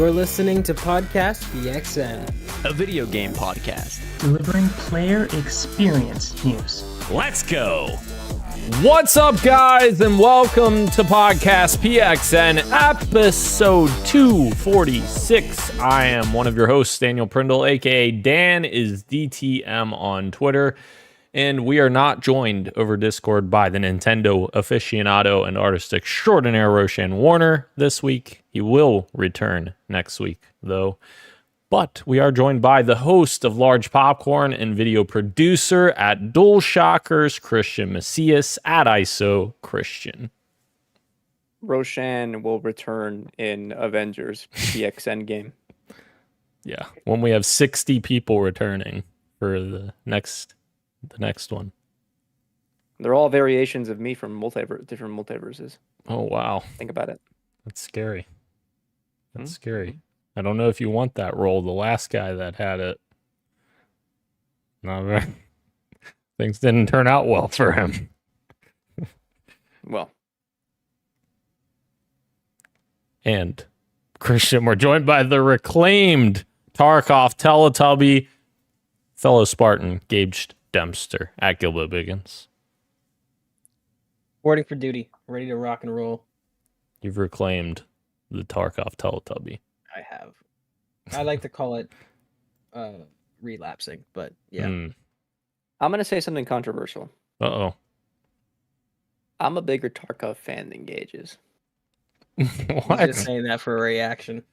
You're listening to Podcast PXN, a video game podcast delivering player experience news. Let's go! What's up, guys, and welcome to Podcast PXN, episode 246. I am one of your hosts, Daniel Prindle, aka Dan is DTM on Twitter, and we are not joined over Discord by the Nintendo aficionado and artist extraordinaire Roshan Warner this week. He will return next week, though. But we are joined by the host of Large Popcorn and video producer at DualShockers, Christian Macias, at ISO Christian. Roshan will return in Avengers PXN game. Yeah, when we have 60 people returning for the next one. They're all variations of me from different multiverses. Oh, wow. Think about it. That's scary. That's scary. I don't know if you want that role. The last guy that had it, not very. Things didn't turn out well for him. Well. And Christian, we're joined by the reclaimed Tarkov Teletubby, fellow Spartan, Gage Dempster, at Gilbo Biggins. boarding for duty, ready to rock and roll. You've reclaimed the Tarkov Teletubby. I have. I like to call it relapsing, but yeah. I'm going to say something controversial. Uh-oh. I'm a bigger Tarkov fan than Gage is. What? I'm just saying that for a reaction.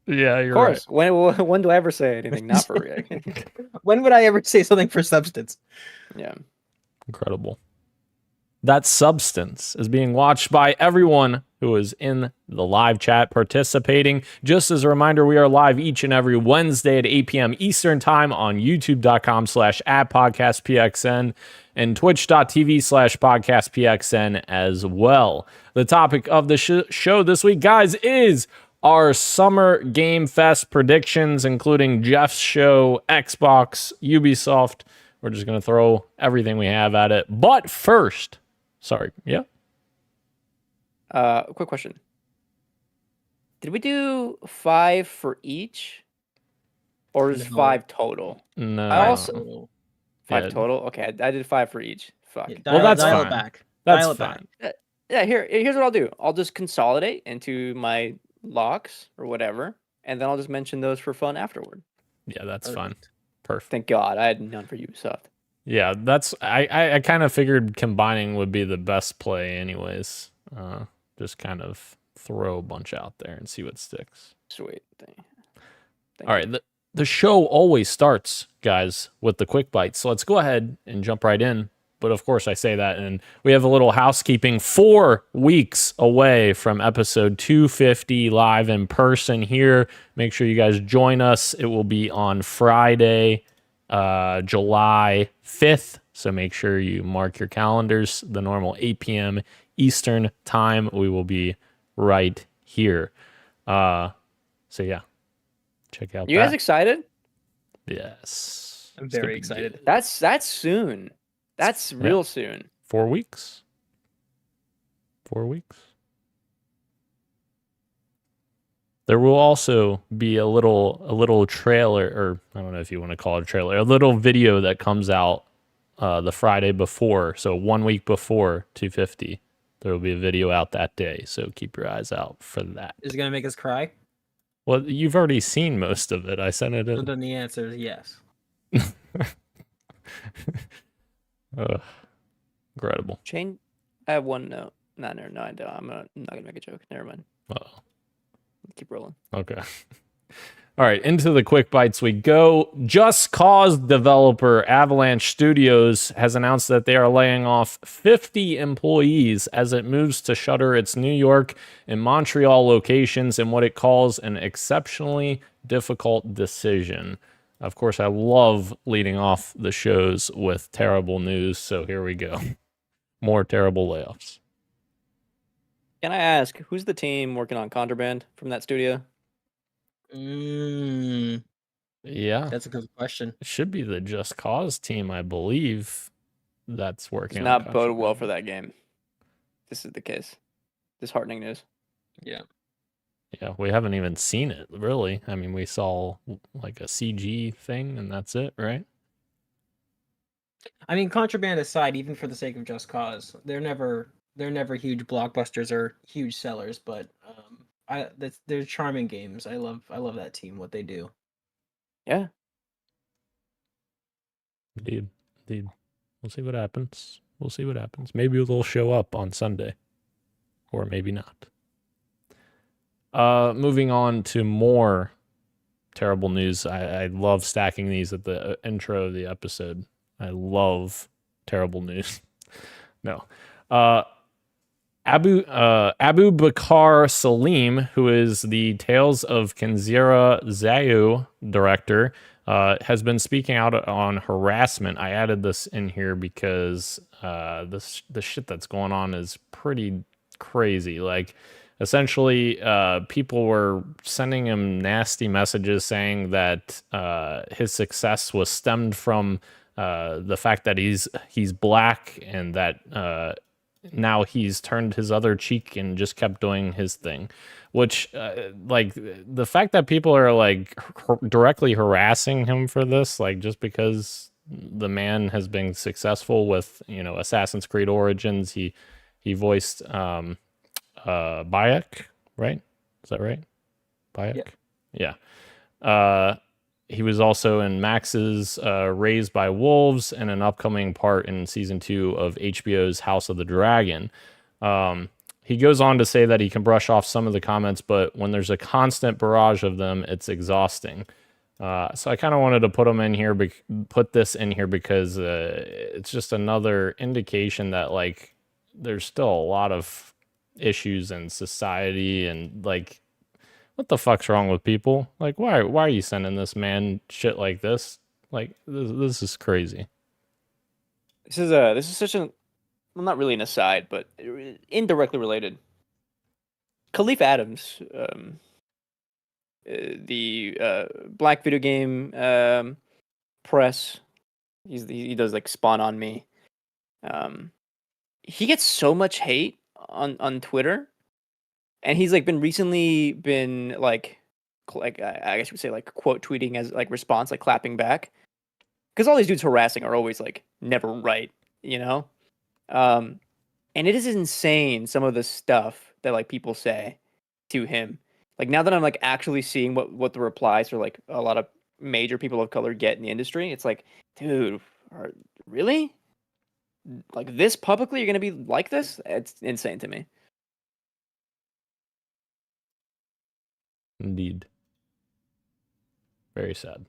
Yeah, you're Of course. right. When do I ever say anything not for a reaction? When would I ever say something for substance? Yeah. Incredible. That substance is being watched by everyone who is in the live chat participating. Just as a reminder, we are live each and every Wednesday at 8 p.m. Eastern Time on youtube.com/@podcastpxn and twitch.tv/podcastpxn as well. The topic of the show this week, guys, is our Summer Game Fest predictions, including Geoff's show, Xbox, Ubisoft. We're just going to throw everything we have at it. But first... Sorry, yeah? Quick question. Did we do 5 for each? Or is 5 total? No. I also... 5 Yeah. total? Okay, I did 5 for each. Fuck. Yeah, Well, that's dial fine. it back. That's Dial it fine. back. Yeah, here's what I'll do. I'll just consolidate into my locks or whatever, and then I'll just mention those for fun afterward. Yeah, that's fine. Perfect. Perfect. Thank God I had none for Ubisoft. Yeah, that's... I kind of figured combining would be the best play anyways. Just kind of throw a bunch out there and see what sticks. Sweet. Thank All right, the show always starts, guys, with the quick bites. So let's go ahead and jump right in. But of course, I say that, and we have a little housekeeping. 4 weeks away from episode 250 live in person here. Make sure you guys join us. It will be on Friday, July 5th. So make sure you mark your calendars. The normal 8 p.m. Eastern time. We will be right here. So yeah, check out. You guys excited? Yes, I'm It's gonna very be excited. good. That's soon. That's real soon. 4 weeks. 4 weeks. There will also be a little trailer, or I don't know if you want to call it a trailer, a little video that comes out the Friday before, so 1 week before 250. There will be a video out that day, so keep your eyes out for that. Is it going to make us cry? Well, you've already seen most of it. I sent it So in. then the answer is yes. Incredible. Change. I have one note. No, I don't. I'm not gonna make a joke. Never mind. Uh-oh. Keep rolling. Okay. All right, into the quick bites we go. Just Cause developer Avalanche Studios has announced that they are laying off 50 employees as it moves to shutter its New York and Montreal locations in what it calls an exceptionally difficult decision. Of course, I love leading off the shows with terrible news, so here we go. More terrible layoffs. Can I ask who's the team working on Contraband from that studio? Yeah. That's a good question. It should be the Just Cause team, I believe, that's working It's on not bode well Contraband. for that game. This is the case. Disheartening news. Yeah. Yeah, we haven't even seen it, really. I mean, we saw like a CG thing and that's it, right? I mean, Contraband aside, even for the sake of Just Cause, they're never huge blockbusters or huge sellers, but they're charming games. I love that team, what they do. Yeah. Indeed. Indeed. We'll see what happens. We'll see what happens. Maybe they'll show up on Sunday. Or maybe not. Moving on to more terrible news. I love stacking these at the intro of the episode. I love terrible news. No. Abu Bakr Salim, who is the Tales of Kenzira Zayu director, has been speaking out on harassment. I added this in here because the shit that's going on is pretty crazy. Like, essentially, people were sending him nasty messages saying that his success was stemmed from the fact that he's black and that now he's turned his other cheek and just kept doing his thing. Which, like, the fact that people are like directly harassing him for this, like, just because the man has been successful with, Assassin's Creed Origins, he voiced Bayek, right? Is that right? Bayek? Yeah. He was also in Max's Raised by Wolves and an upcoming part in season 2 of HBO's House of the Dragon. He goes on to say that he can brush off some of the comments, but when there's a constant barrage of them, it's exhausting. So I kind of wanted to put this in here because it's just another indication that, like, there's still a lot of issues in society, and, like, what the fuck's wrong with people? Like, why are you sending this man shit like this? Like, this is crazy. This is such a, well, not really an aside, but indirectly related. Khalif Adams, the black video game press, he does like Spawn on Me. He gets so much hate on Twitter, and he's like recently been like I guess you would say like quote tweeting as like response, like clapping back, because all these dudes harassing are always like never right, and it is insane some of the stuff that like people say to him. Like, now that I'm like actually seeing what the replies for like a lot of major people of color get in the industry, it's like, dude, really? Like, this publicly you're gonna be like this? It's insane to me. Indeed. Very sad.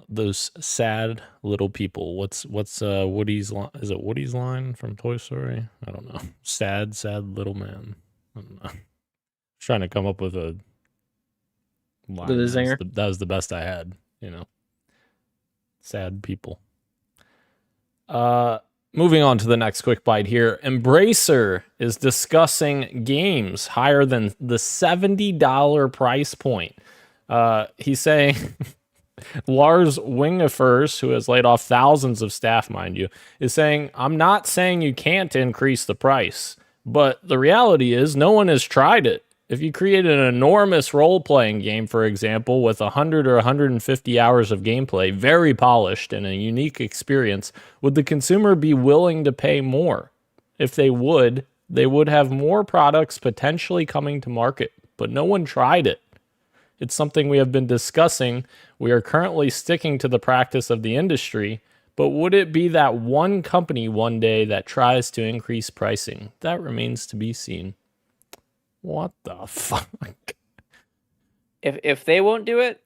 Those sad little people. What's Woody's line? Is it Woody's line from Toy Story? I don't know. Sad little man. I don't know. Trying to come up with a line. The zinger. That was the best I had, Sad people. Moving on to the next quick bite here. Embracer is discussing games higher than the $70 price point. He's saying Lars Wingefers, who has laid off thousands of staff, mind you, is saying, I'm not saying you can't increase the price, but the reality is no one has tried it. If you create an enormous role-playing game, for example, with 100 or 150 hours of gameplay, very polished and a unique experience, would the consumer be willing to pay more? If they would have more products potentially coming to market, but no one tried it. It's something we have been discussing. We are currently sticking to the practice of the industry, but would it be that one company one day that tries to increase pricing? That remains to be seen. What the fuck? If they won't do it,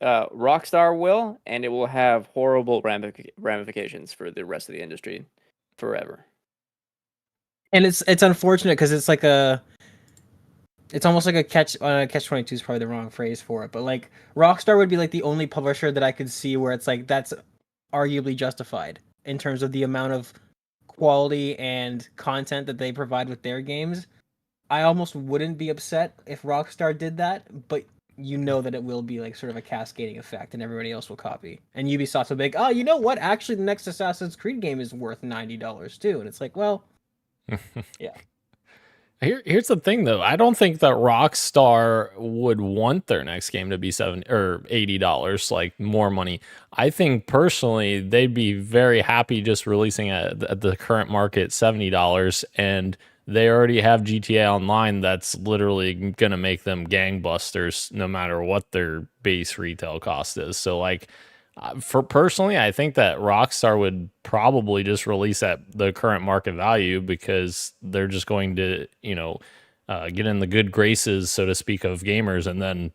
Rockstar will, and it will have horrible ramifications for the rest of the industry forever. And it's unfortunate because it's like it's almost like a catch 22 is probably the wrong phrase for it, but like Rockstar would be like the only publisher that I could see where it's like that's arguably justified in terms of the amount of quality and content that they provide with their games. I almost wouldn't be upset if Rockstar did that, but that it will be like sort of a cascading effect and everybody else will copy. And Ubisoft will be like, oh, you know what? Actually, the next Assassin's Creed game is worth $90 too. And it's like, well, yeah. Here's the thing, though. I don't think that Rockstar would want their next game to be $70 or $80, like more money. I think personally, they'd be very happy just releasing at the current market $70, and they already have GTA Online that's literally going to make them gangbusters no matter what their base retail cost is. So, like, for personally, I think that Rockstar would probably just release at the current market value because they're just going to, get in the good graces, so to speak, of gamers and then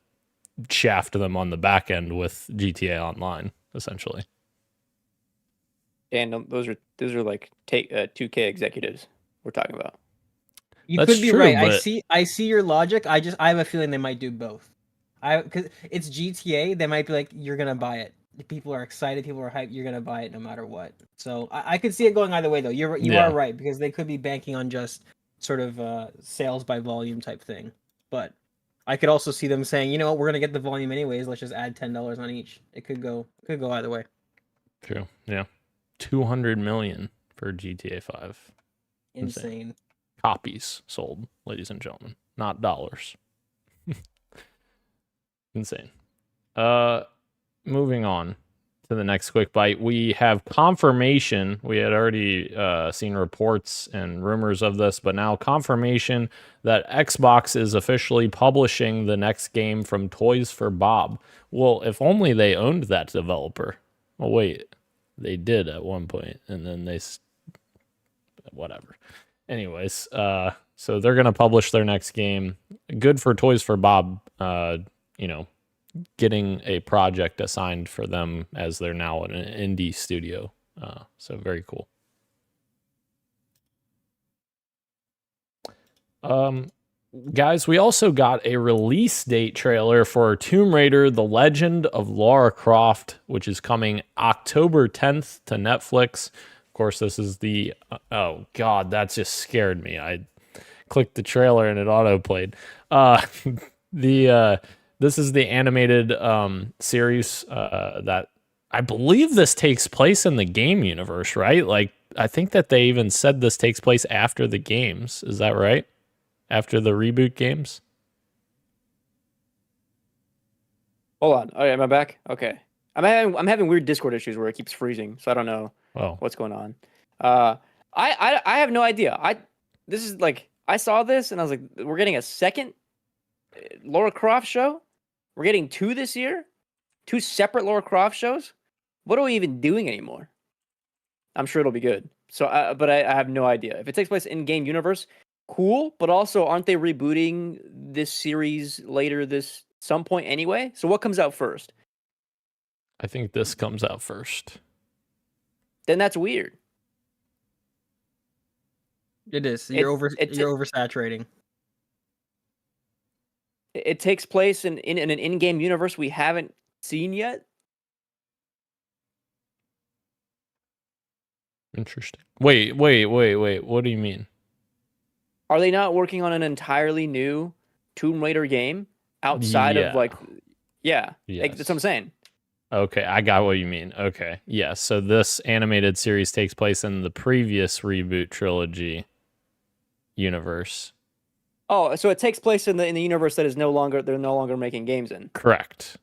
shaft them on the back end with GTA Online, essentially. And those are like 2K executives we're talking about. You That's could be true, right. but- I see your logic. I have a feeling they might do both. Because it's GTA, they might be like, you're gonna buy it. People are excited, people are hyped, you're gonna buy it no matter what. So I could see it going either way though. You are right, because they could be banking on just sort of sales by volume type thing. But I could also see them saying, you know what, we're gonna get the volume anyways, let's just add $10 on each. It could go either way. True. Yeah. 200 million for GTA 5. Insane. Copies sold, ladies and gentlemen, not dollars. Insane. Moving on to the next quick bite, we have confirmation. We had already seen reports and rumors of this, but now confirmation that Xbox is officially publishing the next game from Toys for Bob. Well, if only they owned that developer. Oh, wait, they did at one point, and then whatever. Anyways, so they're going to publish their next game. Good for Toys for Bob, getting a project assigned for them as they're now an indie studio. So very cool. Guys, we also got a release date trailer for Tomb Raider: The Legend of Lara Croft, which is coming October 10th to Netflix. Of course, this is the... oh, God, that just scared me. I clicked the trailer and it auto-played. This is the animated series that I believe this takes place in the game universe, right? Like, I think that they even said this takes place after the games. Is that right? After the reboot games? Hold on. Oh, yeah, am I back? Okay. I'm having weird Discord issues where it keeps freezing, so I don't know what's going on. I have no idea. I saw this and I was like, we're getting a second Lara Croft show? We're getting 2 this year? 2 separate Lara Croft shows? What are we even doing anymore? I'm sure it'll be good. So, but I have no idea. If it takes place in game universe, cool. But also, aren't they rebooting this series later this some point anyway? So what comes out first? I think this comes out first. Then that's weird. It is. You're oversaturating. It takes place in an in-game universe we haven't seen yet. Interesting. Wait. What do you mean? Are they not working on an entirely new Tomb Raider game outside of Yes. that's what I'm saying. Okay, I got what you mean. Okay, yeah. So this animated series takes place in the previous reboot trilogy universe. Oh, so it takes place in the universe that is they're no longer making games in. Correct.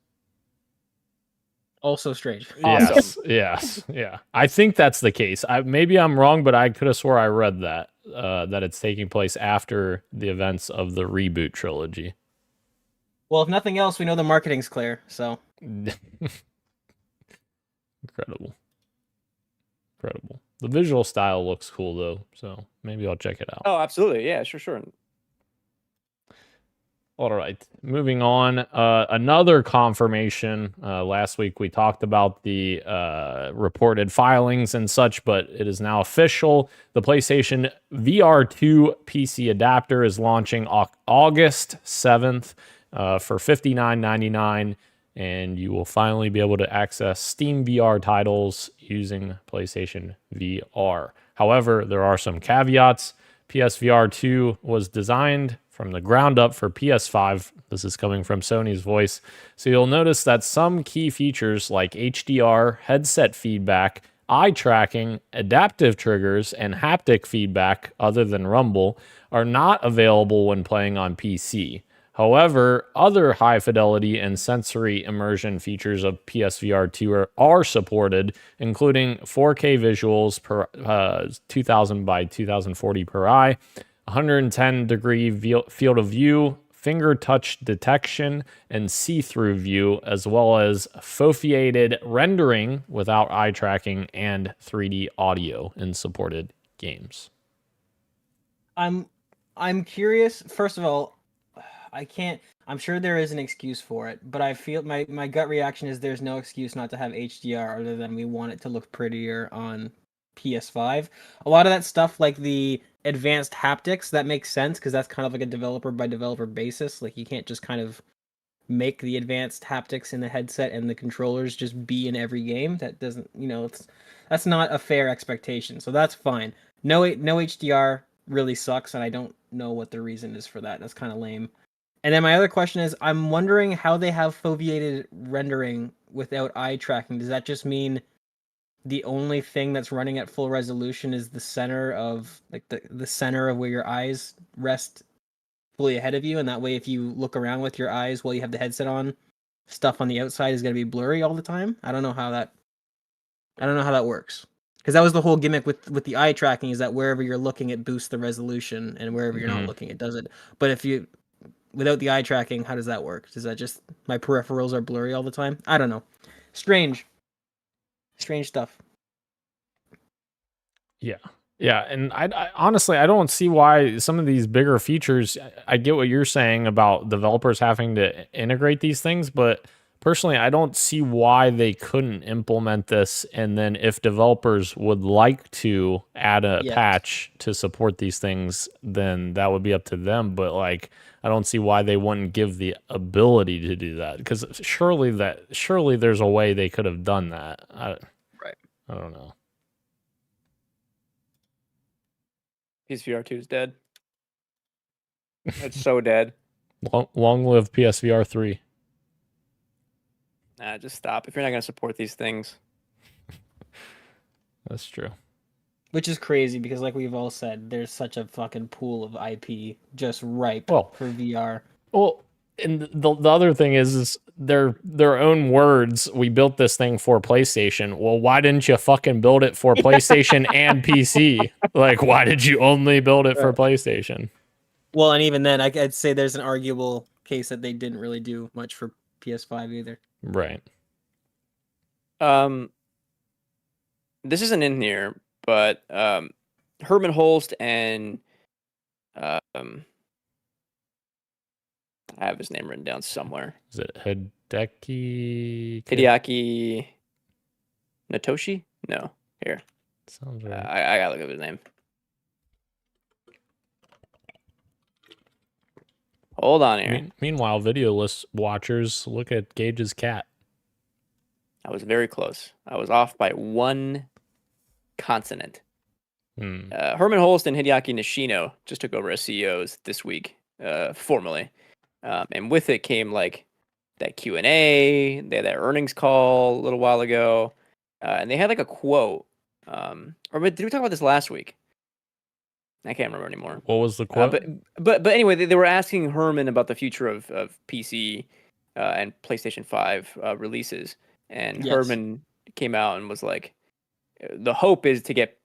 Also strange. Awesome. Yes. Yeah. I think that's the case. Maybe I'm wrong, but I could have swore I read that it's taking place after the events of the reboot trilogy. Well, if nothing else, we know the marketing's clear, so. Incredible. The visual style looks cool though, so maybe I'll check it out. Oh, absolutely. Yeah, sure. All right, moving on. Another confirmation. Last week we talked about the reported filings and such, but it is now official. The PlayStation VR 2 PC adapter is launching August 7th for $59.99, and you will finally be able to access Steam VR titles using PlayStation VR. However, there are some caveats. PSVR 2 was designed from the ground up for PS5. This is coming from Sony's voice. So you'll notice that some key features like HDR, headset feedback, eye tracking, adaptive triggers, and haptic feedback other than rumble are not available when playing on PC. However, other high fidelity and sensory immersion features of PSVR 2 are supported, including 4K visuals per 2000 by 2040 per eye, 110-degree field of view, finger touch detection, and see-through view, as well as foveated rendering without eye tracking and 3D audio in supported games. I'm curious. First of all, I'm sure there is an excuse for it, but I feel my gut reaction is there's no excuse not to have HDR other than we want it to look prettier on PS5. A lot of that stuff, like the advanced haptics, that makes sense because that's kind of like a developer by developer basis. Like you can't just kind of make the advanced haptics in the headset and the controllers just be in every game. That doesn't, that's not a fair expectation. So that's fine. No HDR really sucks, and I don't know what the reason is for that. That's kind of lame. And then my other question is, I'm wondering how they have foveated rendering without eye tracking. Does that just mean the only thing that's running at full resolution is the center of the center of where your eyes rest fully ahead of you, and that way if you look around with your eyes while you have the headset on, stuff on the outside is going to be blurry all the time? I don't know how that works. Because that was the whole gimmick with the eye tracking, is that wherever you're looking it boosts the resolution, and wherever you're not looking it doesn't. But if you without the eye tracking, how does that work? Does that just my peripherals are blurry all the time? I don't know. Strange stuff. Yeah, and I honestly, I don't see why some of these bigger features, I get what you're saying about developers having to integrate these things, but personally, I don't see why they couldn't implement this, and then if developers would like to add a patch to support these things, then that would be up to them, but like I don't see why they wouldn't give the ability to do that, because surely there's a way they could have done that. I don't know. PSVR 2 is dead. It's so dead. Long live PSVR 3. Nah, just stop. If you're not going to support these things. That's true. Which is crazy because, like we've all said, there's such a fucking pool of IP just ripe for VR. Well, and the other thing is their own words. We built this thing for PlayStation. Well, why didn't you fucking build it for PlayStation and PC? Like, why did you only build it for PlayStation? Well, and even then, I'd say there's an arguable case that they didn't really do much for PS5 either. Right. This isn't in here, but Herman Holst and I have his name written down somewhere. Is it Hideaki Natoshi? No. Here. Sounds right. I gotta look up his name. Hold on here. Meanwhile, videoless watchers, look at Gage's cat. I was very close. I was off by one consonant. Herman Holst and Hideaki Nishino just took over as CEOs this week, formally. And with it came like that Q&A. They had that earnings call a little while ago. And they had like a quote. Or did we talk about this last week? I can't remember anymore. What was the quote? But anyway, they were asking Herman about the future of PC and PlayStation 5 releases. And Herman came out and was like, the hope is to get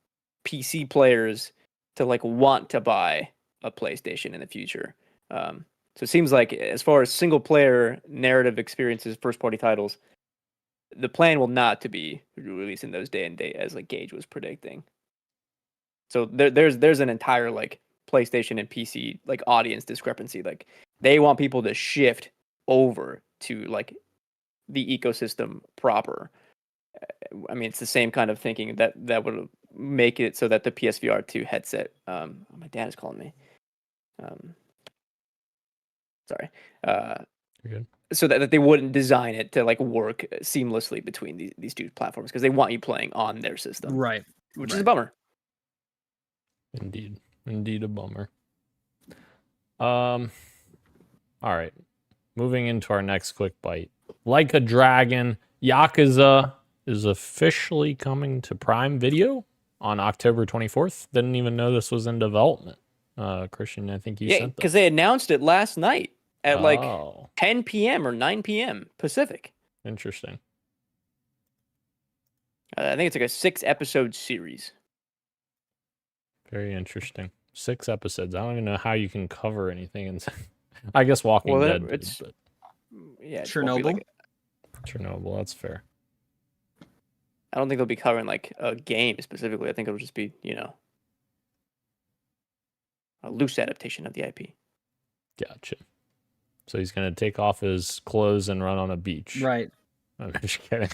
PC players to like want to buy a PlayStation in the future. So it seems like as far as single player narrative experiences, first party titles, the plan will not to be released in those day and date as like Gage was predicting. So there's an entire like PlayStation and PC like audience discrepancy. Like they want people to shift over to like the ecosystem proper. I mean, it's the same kind of thinking that would make it so that the PSVR 2 headset. My dad is calling me. Sorry. You're good. So that they wouldn't design it to like work seamlessly between these two platforms because they want you playing on their system, right? Which is a bummer. Indeed a bummer. All right, moving into our next quick bite. Like a Dragon, Yakuza is officially coming to Prime Video on October 24th. Didn't even know this was in development. Christian, I think you sent that. because they announced it last night at like Oh, 10 p.m. or 9 p.m. Pacific. interesting. I think it's like a 6-episode series. Very interesting. 6 episodes. I don't even know how you can cover anything. I guess Walking Well, Dead. it's- But Yeah, it won't be, Chernobyl. like, Chernobyl, that's fair. I don't think they'll be covering like a game specifically. I think it'll just be, a loose adaptation of the IP. Gotcha. So he's gonna take off his clothes and run on a beach. Right. I'm just kidding.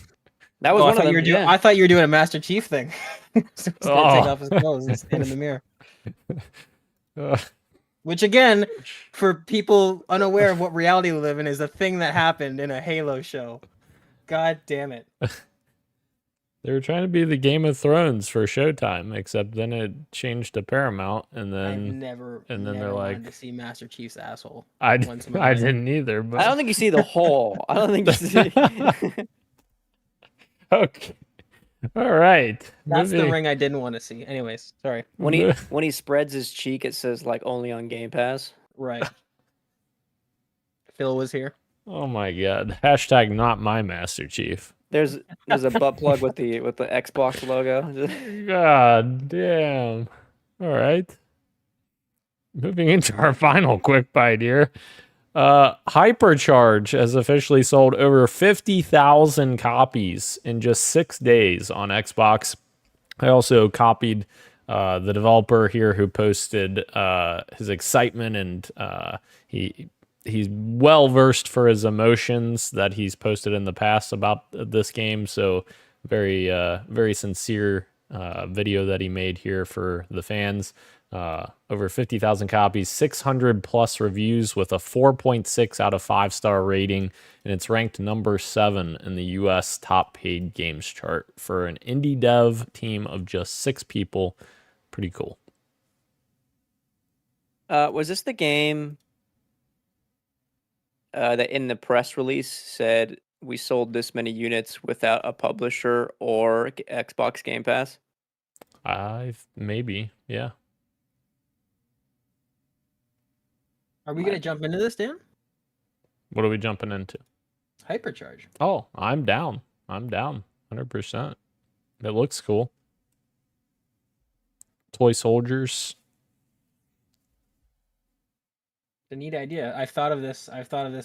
That was Oh, I one thought of you them. were doing. Yeah. I thought you were doing a Master Chief thing. So he's gonna take Oh. off his clothes and stand in the mirror. Uh, Which again, for people unaware of what reality we live in, is a thing that happened in a Halo show. God damn it! they were trying to be the Game of Thrones for Showtime, except then it changed to Paramount, and I've then never, and then never they're wanted like- to see Master Chief's asshole. I once in my I life. didn't either. But I don't think you see the whole. I don't think you see. okay. All right. That's the Moving- ring I didn't want to see. Anyways, sorry. when he spreads his cheek, it says like only on Game Pass. Right. Phil was here. Oh my god. Hashtag not my Master Chief. There's a butt plug with the Xbox logo. God damn. All right. Moving into our final quick bite here. Hypercharge has officially sold over 50,000 copies in just 6 days on Xbox. I also copied the developer here who posted his excitement, and he's well versed for his emotions that he's posted in the past about this game. So very sincere video that he made here for the fans. Over 50,000 copies, 600 plus reviews with a 4.6 out of 5-star rating, and it's ranked number 7 in the US top paid games chart for an indie dev team of just 6 people. Pretty cool. Was this the game that in the press release said we sold this many units without a publisher or Xbox Game Pass? Maybe, yeah. Are we gonna jump into this, Dan? What are we jumping into? Hypercharge. Oh, I'm down. 100%. It looks cool. Toy soldiers. It's a neat idea. I've thought of this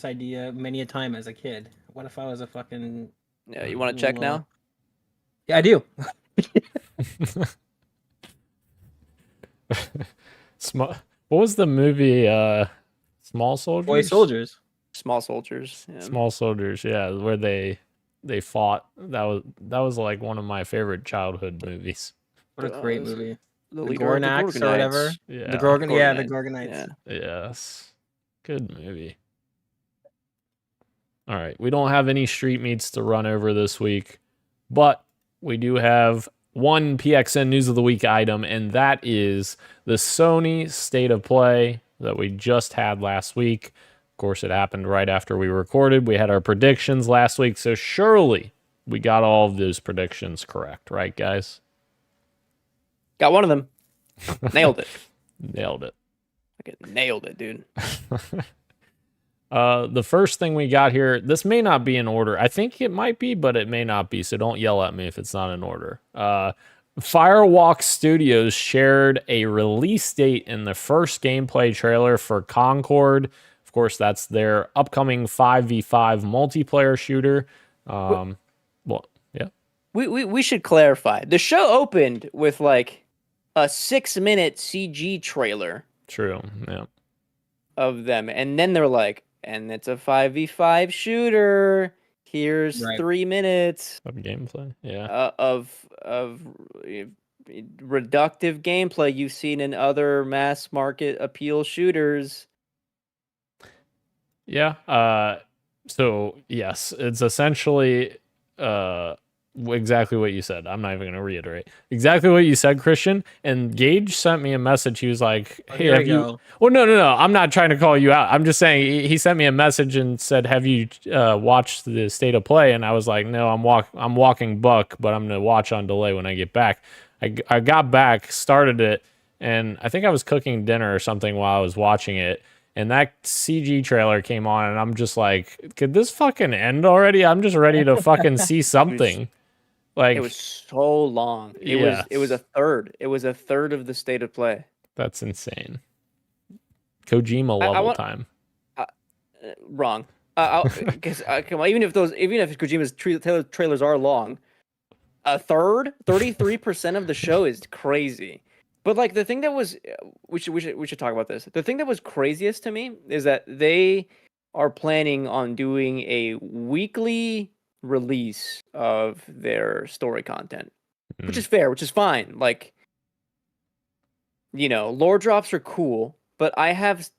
idea many a time as a kid. What if I was a fucking? Yeah, you want to check now? Yeah, I do. What was the movie? Small Soldiers. Boy soldiers. Small Soldiers. Yeah. Small Soldiers. Yeah, where they fought. That was like one of my favorite childhood movies. What a great movie. The The leader of the Gornax or whatever. Gorgonites. Yeah. The Gorgon. Yeah, the Gorgonites, Gorgonites. Yeah. Yes. Good movie. All right. We don't have any street meets to run over this week, but we do have one PXN News of the Week item, and that is the Sony State of Play that we just had last week. Of course, it happened right after we recorded. We had our predictions last week, so surely we got all of those predictions correct, right, guys? Got one of them. Nailed it. Nailed it. Nailed it, dude. The first thing we got here, this may not be in order. I think it might be, but it may not be, so don't yell at me if it's not in order. Firewalk Studios shared a release date in the first gameplay trailer for Concord. Of course, that's their upcoming 5v5 multiplayer shooter. Well, yeah. We should clarify. The show opened with like a 6-minute CG trailer True, yeah. of them, and then they're like, and it's a 5v5 shooter. Here's Right. 3 minutes Of gameplay, yeah. of reductive gameplay you've seen in other mass market appeal shooters. Yeah. So yes, it's essentially exactly what you said. I'm not even going to reiterate exactly what you said, Christian. And Gage sent me a message. He was like, "Hey, here have we you?" go. Well, no. I'm not trying to call you out. I'm just saying he sent me a message and said, "Have you watched the State of Play?" And I was like, "No, I'm walking Buck, but I'm gonna watch on delay when I get back." I got back, started it, and I think I was cooking dinner or something while I was watching it. And that CG trailer came on, and I'm just like, could this fucking end already? I'm just ready to fucking see something. Like, It was so long. It was a third. It was a third of the State of Play. that's insane. Kojima level time. Wrong. Because come on, even if Kojima's trailers are long, a third, 33% of the show is crazy. But like the thing that was, we should talk about this. The thing that was craziest to me is that they are planning on doing a weekly release of their story content, which is fair, which is fine. Like, lore drops are cool, but I have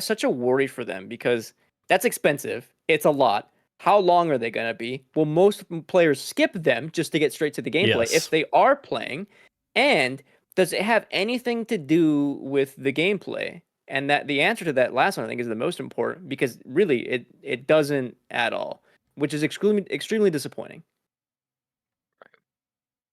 such a worry for them because that's expensive. It's a lot. How long are they going to be? Will most players skip them just to get straight to the gameplay if they are playing? And does it have anything to do with the gameplay? And that the answer to that last one, I think, is the most important because really it doesn't at all, which is extremely disappointing.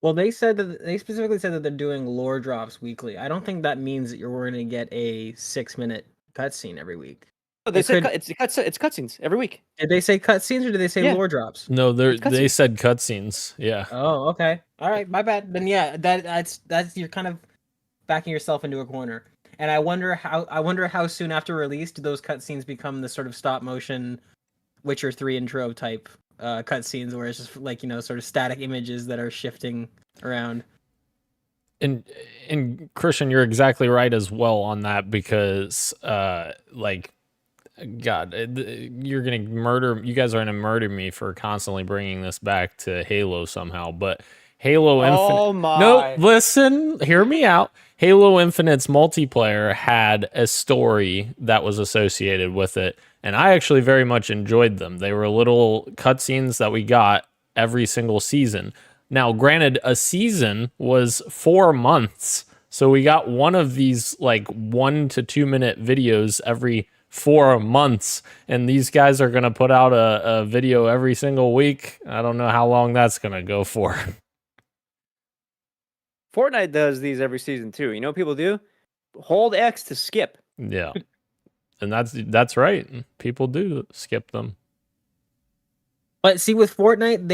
Well, they specifically said that they're doing lore drops weekly. I don't think that means that you're going to get a 6-minute cutscene every week. Oh, they said it's cutscenes every week. Did they say cutscenes or did they say lore drops? No, they said cutscenes. Yeah. Oh, okay. All right, my bad. Then yeah, that's you're kind of backing yourself into a corner. And I wonder how soon after release do those cutscenes become the sort of stop motion Witcher 3 intro type cutscenes where it's just like, sort of static images that are shifting around. And Christian, you're exactly right as well on that because God, you're gonna murder. You guys are gonna murder me for constantly bringing this back to Halo somehow. But Halo Infinite. Oh my! No, listen, hear me out. Halo Infinite's multiplayer had a story that was associated with it, and I actually very much enjoyed them. They were little cutscenes that we got every single season. Now, granted, a season was 4 months, so we got one of these like 1 to 2 minute videos every 4 months, and these guys are going to put out a video every single week. I don't know how long that's going to go for. Fortnite does these every season too. You know what people do? Hold X to skip. Yeah. And that's right. People do skip them. But see, with Fortnite,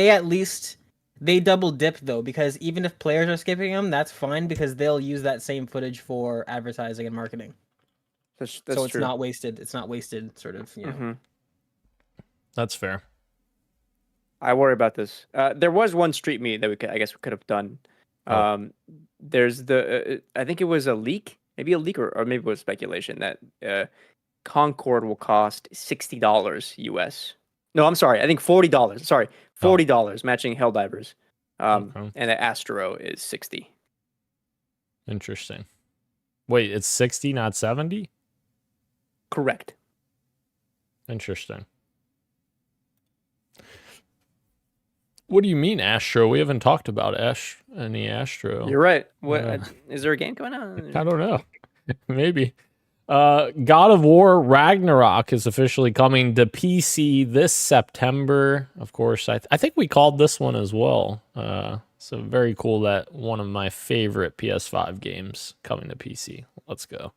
they double dip though, because even if players are skipping them, that's fine because they'll use that same footage for advertising and marketing. That's so it's true. not wasted. It's not wasted, sort of. That's fair. I worry about this. There was one street meet that we could have done. There's I think it was a leak, maybe or maybe it was speculation that Concord will cost $60 US. No, I'm sorry. I think $40. Sorry, $40 matching Helldivers. And the Astro is 60. Interesting. Wait, it's 60, not 70? Correct. Interesting. What do you mean, Astro? We haven't talked about any Astro. You're right. What is there a game going on? I don't know. Maybe. God of War Ragnarok is officially coming to PC this September. Of course, I think we called this one as well. So very cool that one of my favorite PS5 games coming to PC. Let's go.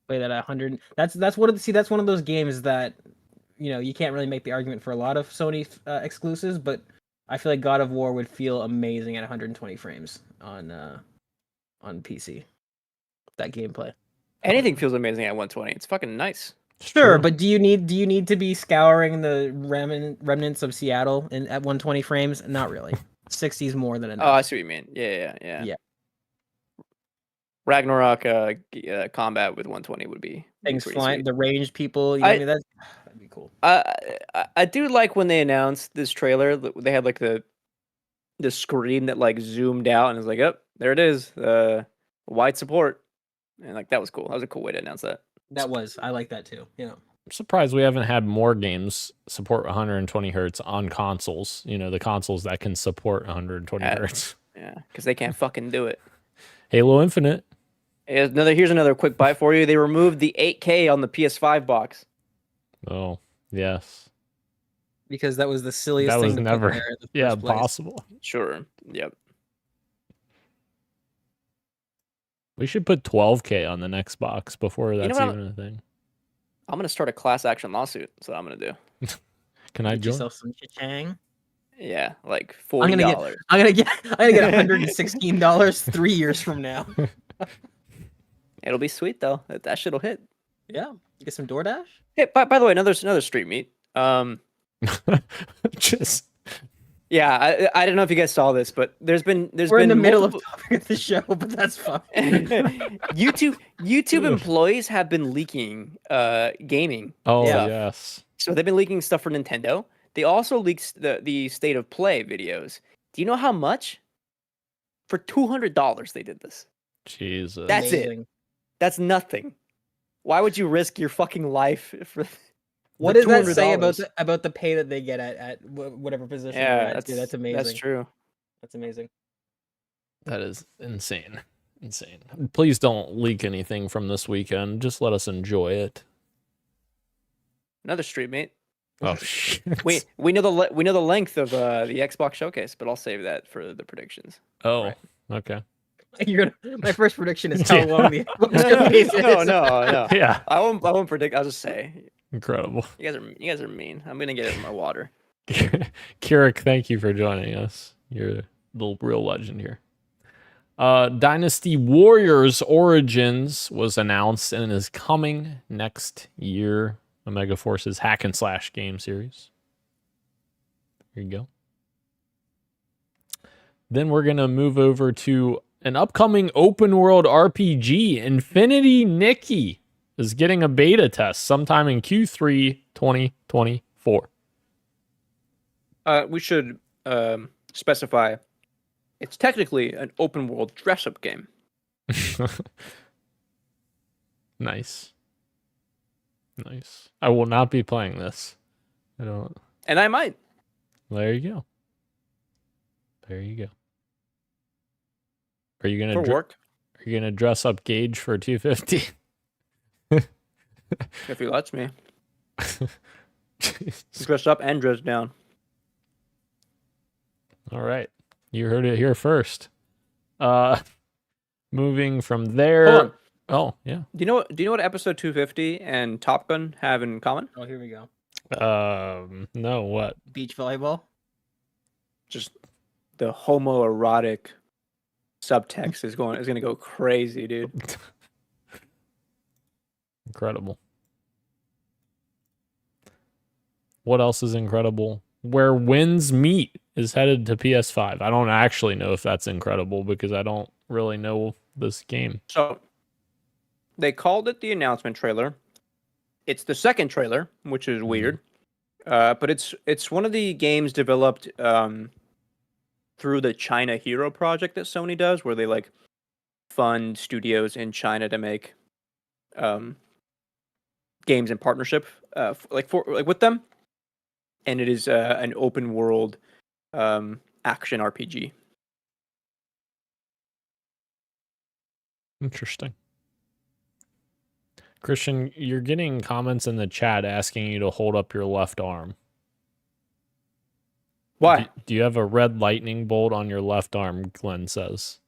Play that at 100. That's one of those games that you can't really make the argument for a lot of Sony exclusives, but I feel like God of War would feel amazing at 120 frames on PC. That gameplay. Anything feels amazing at 120. It's fucking nice. Sure, but do you need to be scouring the remnants of Seattle at 120 frames? Not really. 60 is more than enough. Oh, I see what you mean. Yeah. Ragnarok combat with 120 would be things flying, sweet. the ranged people. That'd be cool. I do like when they announced this trailer. They had like the screen that like zoomed out and it's like, oh, there it is, wide support, and like that was cool. That was a cool way to announce that. I like that too. Yeah. surprised we haven't had more games support 120 hertz on consoles. You know, the consoles that can support 120 hertz. Yeah, because they can't fucking do it. Halo Infinite. Here's another quick bite for you. They removed the 8K on the PS5 box. Oh, yes. Because that was the silliest That thing was to never put there in the first place. possible. Sure. Yep. We should put 12K on the next box before that's even a thing. I'm gonna start a class action lawsuit. That's what I'm gonna do. Can I Get join? yourself some cha-chang. Yeah, like $40. I'm gonna get $116 3 years from now. It'll be sweet though. That shit'll hit. Yeah, get some DoorDash. Hey, by the way, another street meet. Just Yeah, I don't know if you guys saw this, but we're in the middle of topic of the show, but that's fine. YouTube employees have been leaking gaming. Oh stuff. yes. So they've been leaking stuff for Nintendo. They also leaked the state of play videos. Do you know how much? For $200 they did this. Jesus. That's Amazing. it. That's nothing. Why would you risk your fucking life for? What does that say $200? about the pay that they get at whatever position? Yeah, that's amazing. That's true. That's amazing. That is insane. Insane. Please don't leak anything from this weekend. Just let us enjoy it. Another street mate. Oh shit. We know the length of the Xbox showcase, but I'll save that for the predictions. Oh, Right. okay. My first prediction is how long the Xbox showcase is. No. Yeah. I won't predict. I'll just say Incredible. you guys are mean. I'm gonna get it in my water. Kirik, thank you for joining us. You're the real legend here. Dynasty Warriors Origins was announced and is coming next year. Omega Force's hack and slash game series. Here you go. Then we're going to move over to an upcoming open world RPG. Infinity Nikki is getting a beta test sometime in Q3 2024. We should specify it's technically an open world dress up game. Nice. I will not be playing this. I don't. And I might. There you go. There you go. Are you gonna For work. Are you gonna dress up Gage for 250? If he lets me. Dress up and dress down. All right. You heard it here first. Moving from there. Hold on. Oh, yeah. Do you know what episode 250 and Top Gun have in common? Oh, here we go. No, what? Beach volleyball. Just the homoerotic subtext is gonna go crazy, dude. Incredible. What else is incredible? Where Winds Meet is headed to PS5. I don't actually know if that's incredible because I don't really know this game. So they called it the announcement trailer. It's the second trailer, which is weird. But it's one of the games developed through the China Hero project that Sony does, where they like fund studios in China to make games in partnership with them. And it is an open world action RPG. Interesting. Christian, you're getting comments in the chat asking you to hold up your left arm. Why? Do you have a red lightning bolt on your left arm, Glenn says.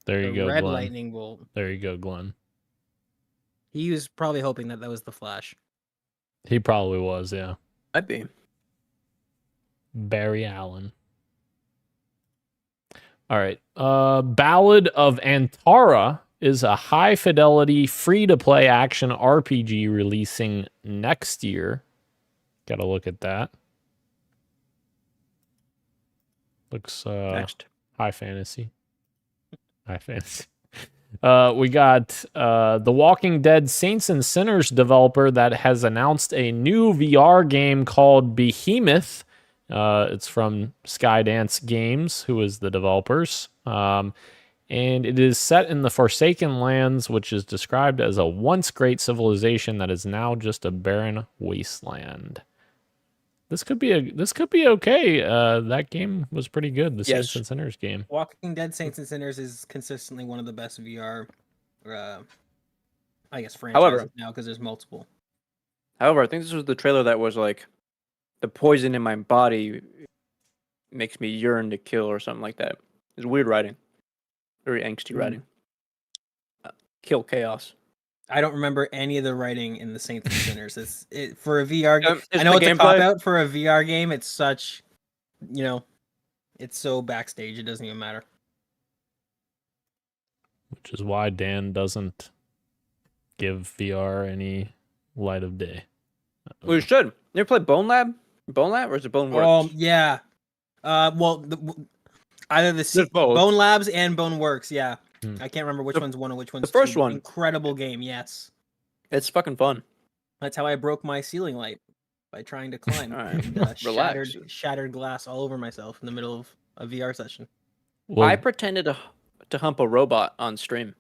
There you go, Red Glenn. lightning bolt. There you go, Glenn. He was probably hoping that was the Flash. He probably was, yeah. Might be. Barry Allen. All right. Ballad of Antara is a high-fidelity, free-to-play action RPG releasing next year. Got to look at that. Looks Next. high fantasy. High fantasy. We got The Walking Dead Saints and Sinners developer that has announced a new VR game called Behemoth. It's from Skydance Games, who is the developers. and it is set in the Forsaken Lands, which is described as a once great civilization that is now just a barren wasteland. This could be okay. That game was pretty good. The Saints and Sinners game. Walking Dead Saints and Sinners is consistently one of the best VR, I guess, franchises now because there's multiple. However, I think this was the trailer that was like, the poison in my body makes me yearn to kill or something like that. It's weird writing. Very angsty writing. Kill chaos. I don't remember any of the writing in the Saints and Sinners. For a VR game. It's I know the it's a cop gameplay. out for a VR game. It's such, it's so backstage. It doesn't even matter. Which is why Dan doesn't give VR any light of day. Well, you should. You ever play Bone Lab? Bone Lab, or is it Bone Works? Yeah. Well, either There's both. Bone Labs and Bone Works. Yeah. Hmm. I can't remember which one's one and which one's the first two. one. Incredible game. Yes. It's fucking fun. That's how I broke my ceiling light, by trying to climb. All right. And, Relax. shattered glass all over myself in the middle of a VR session. Well, I pretended to hump a robot on stream.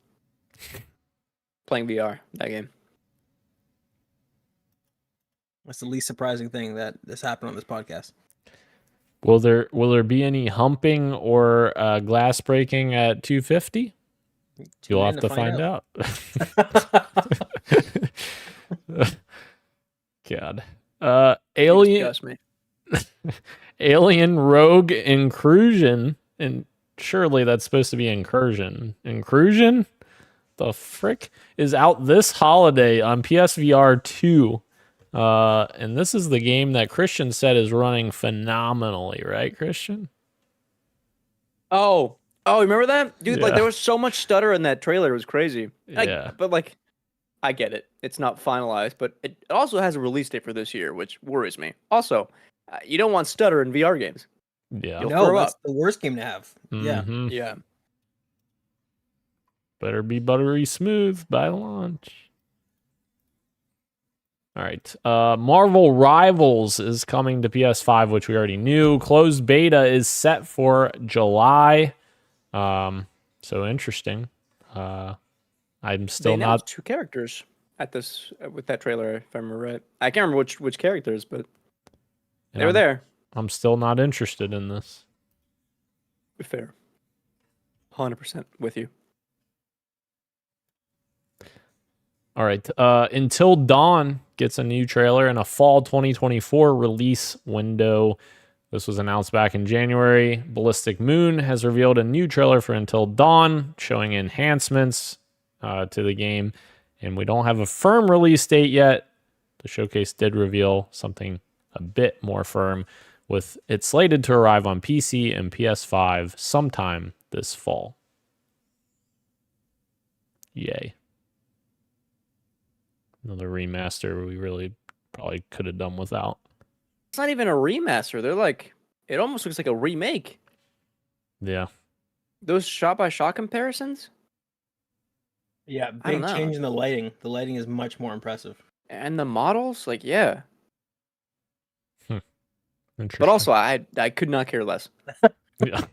Playing VR, that game. That's the least surprising thing that this happened on this podcast. will there be any humping or glass breaking at 250? You'll have to find out. God. Alien Disgust me. Alien Rogue Incursion, and surely that's supposed to be incursion. Incursion? The frick? Is out this holiday on PSVR 2. And this is the game that Christian said is running phenomenally, right, Christian? Oh, remember that? Dude, like Yeah. there was so much stutter in that trailer. It was crazy. Yeah. But like, I get it. It's not finalized, but it also has a release date for this year, which worries me. Also, you don't want stutter in VR games. Yeah. You'll No, throw that's up. the worst game to have. Yeah. Mhm. Yeah. Better be buttery smooth by launch. All right. Marvel Rivals is coming to PS5, which we already knew. Closed beta is set for July. So interesting. I'm still They not. announced 2 characters at this with that trailer, if I remember right. I can't remember which characters, but they were there. I'm still not interested in this. Fair. 100% with you. All right. Until Dawn gets a new trailer and a fall 2024 release window. This was announced back in January. Ballistic Moon has revealed a new trailer for Until Dawn, showing enhancements to the game. And we don't have a firm release date yet. The showcase did reveal something a bit more firm, with it slated to arrive on PC and PS5 sometime this fall. Yay. Another remaster we really probably could have done without. It's not even a remaster. They're like, it almost looks like a remake. Yeah. Those shot-by-shot comparisons? Yeah, I don't big know. change in the lighting. The lighting is much more impressive. And the models? Like, yeah. Interesting. But also, I could not care less. Yeah.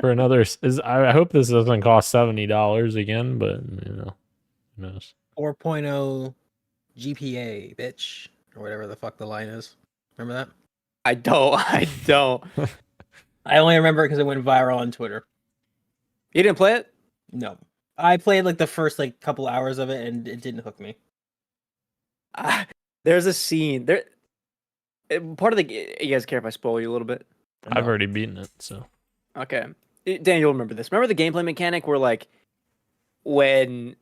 For another, I hope this doesn't cost $70 again, but who knows? 4.0 GPA, bitch, or whatever the fuck the line is. Remember that? I don't. I only remember it because it went viral on Twitter. You didn't play it? No, I played like the first couple hours of it, and it didn't hook me. There's a scene there. Part of the. You guys care if I spoil you a little bit? I've already beaten it, so. Okay, Dan, you'll remember this. Remember the gameplay mechanic where like when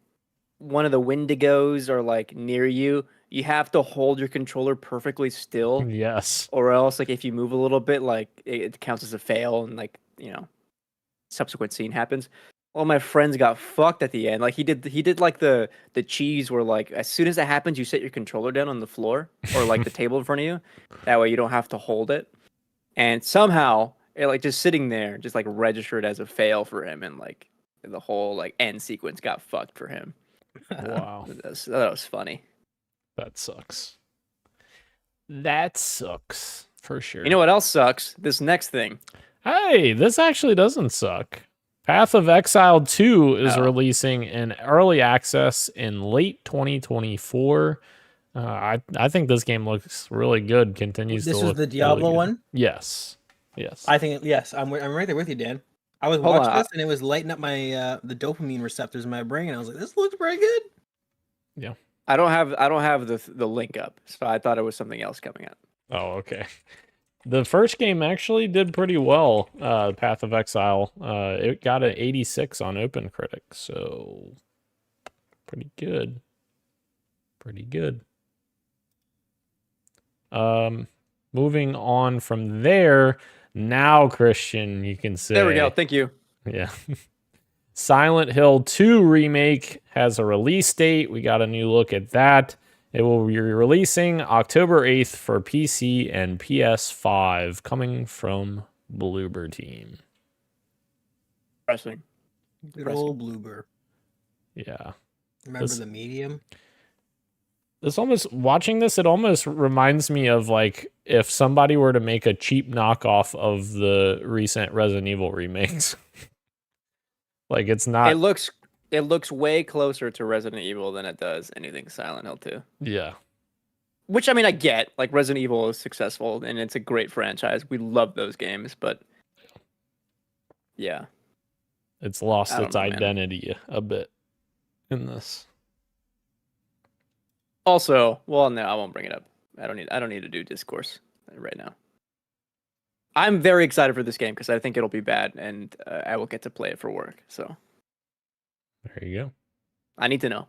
one of the Wendigos are like near you, you have to hold your controller perfectly still, Yes. or else like if you move a little bit, like it counts as a fail, and like subsequent scene happens. Well, my friends got fucked at the end. Like he did like the cheese where like as soon as that happens, you set your controller down on the floor or like the table in front of you. That way you don't have to hold it. And somehow it like just sitting there, just like registered as a fail for him, and like the whole like end sequence got fucked for him. Wow. That was funny. That sucks. That sucks for sure. You know what else sucks? This next thing. Hey, this actually doesn't suck. Path of Exile 2 is releasing in early access in late 2024. I think this game looks really good. Continues This to is look the Diablo really good. one? Yes. I think yes. I'm right there with you, Dan. I was Hold watching on, this and it was lighting up my the dopamine receptors in my brain, and I was like, "This looks pretty good." Yeah. I don't have the link up, so I thought it was something else coming up. Oh, okay. The first game actually did pretty well. Path of Exile. It got an 86 on OpenCritic, so pretty good. Pretty good. Moving on from there, now Christian, you can say. There we go. Thank you. Yeah. Silent Hill 2 remake has a release date. We got a new look at that. It will be releasing October 8th for PC and PS5, coming from Bloober Team. Pressing. Good old Bloober. Yeah. Remember the Medium? This almost, watching this, it almost reminds me of like if somebody were to make a cheap knockoff of the recent Resident Evil remakes. Like it's not. It looks way closer to Resident Evil than it does anything Silent Hill 2. Yeah. Which, I mean, I get. Like, Resident Evil is successful, and it's a great franchise. We love those games, but... yeah. It's lost I don't its know, man. identity a bit in this. Also, well, no, I won't bring it up. I don't need to do discourse right now. I'm very excited for this game, because I think it'll be bad, and I will get to play it for work, so... There you go. I need to know.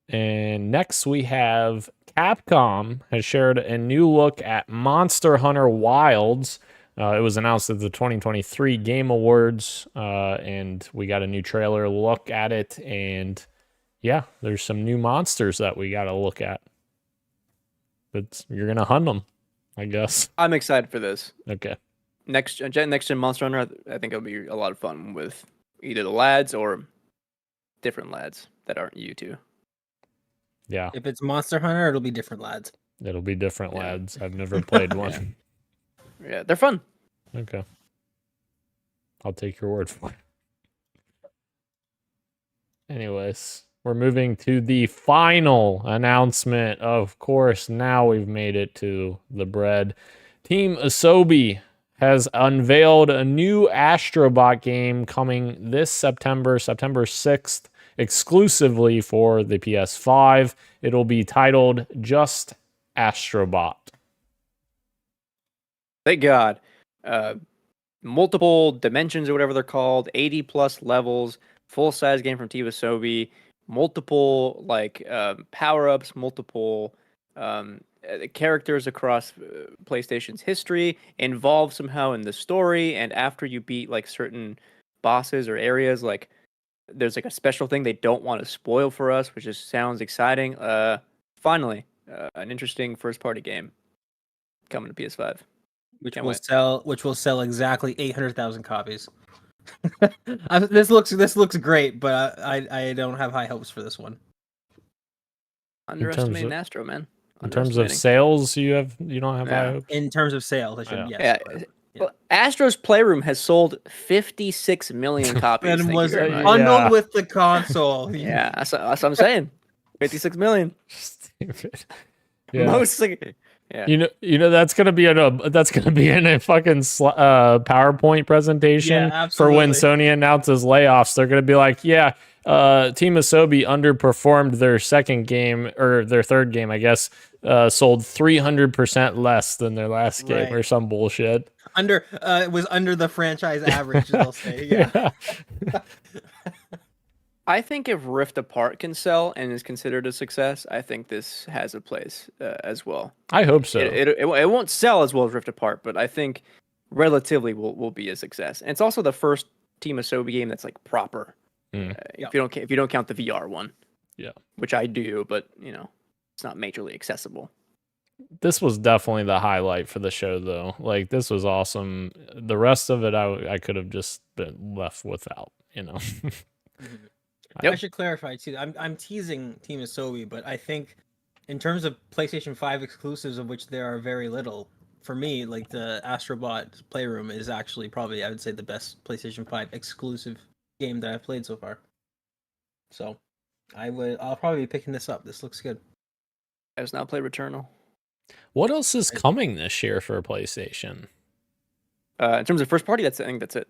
And next we have Capcom has shared a new look at Monster Hunter Wilds. It was announced at the 2023 Game Awards, and we got a new trailer look at it. And yeah, there's some new monsters that we got to look at. But you're going to hunt them, I guess. I'm excited for this. Okay. Next gen Monster Hunter, I think it'll be a lot of fun with either the lads or different lads that aren't you two. Yeah. If it's Monster Hunter, it'll be different lads. It'll be different lads. I've never played one. Yeah, they're fun. Okay. I'll take your word for it. Anyways, we're moving to the final announcement. Of course, now we've made it to the bread. Team Asobi has unveiled a new Astrobot game coming this September 6th, exclusively for the PS5. It'll be titled Just Astrobot. Thank God. Multiple dimensions or whatever they're called, 80 plus levels, full size game from Team Asobi, multiple power ups, multiple characters across PlayStation's history, involved somehow in the story, and after you beat like certain bosses or areas, like there's like a special thing they don't want to spoil for us, which just sounds exciting. Finally, an interesting first party game coming to PS5. Which Can't will sell exactly 800,000 copies. This looks great, but I don't have high hopes for this one. Underestimating Astro, man. In terms of sales, you don't have high hopes? In terms of sales, I should, yes. Yeah. Well, Astro's Playroom has sold 56 million copies. And Thank was you very much. bundled with the console. Yeah, that's what I'm saying. 56 million. Stupid. Yeah. Mostly. Yeah. You know that's gonna be in a fucking PowerPoint presentation for when Sony announces layoffs. They're gonna be like, yeah, Team Asobi underperformed their second game or their third game, I guess, sold 300% less than their last game or some bullshit. It was under the franchise average, they'll say. Yeah. I think if Rift Apart can sell and is considered a success, I think this has a place as well. I hope so. It won't sell as well as Rift Apart, but I think relatively will be a success. And it's also the first Team Asobi game that's like proper. If you don't count the VR one, which I do, but it's not majorly accessible. This was definitely the highlight for the show, though. Like, this was awesome. The rest of it, I could have just been left without. I should clarify too. I'm teasing Team Asobi, but I think in terms of PlayStation 5 exclusives, of which there are very little, for me, like the Astrobot Playroom is actually probably, I would say, the best PlayStation 5 exclusive game that I've played so far. So I'll probably be picking this up. This looks good. I was now play Returnal. What else is coming this year for PlayStation? In terms of first party, I think that's it.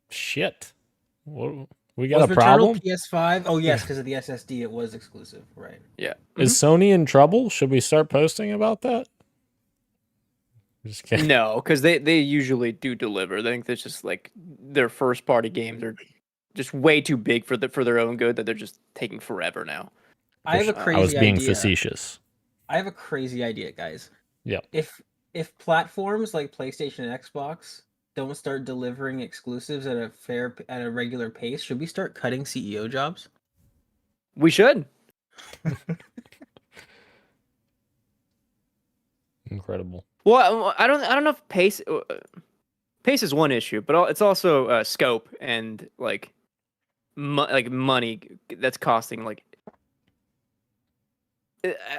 Shit. What, we got Was a problem? Returnal PS5? Oh yes, because of the SSD, it was exclusive, right? Yeah. Is Sony in trouble? Should we start posting about that? Just kidding. No, because they usually do deliver. I think that's just like their first party games are just way too big for their own good that they're just taking forever now. I have a crazy I was being idea. facetious. I have a crazy idea, guys. Yeah. If platforms like PlayStation and Xbox don't start delivering exclusives at a regular pace, should we start cutting CEO jobs? We should. Incredible. Well, I don't know if pace is one issue, but it's also scope and like money that's costing. Like,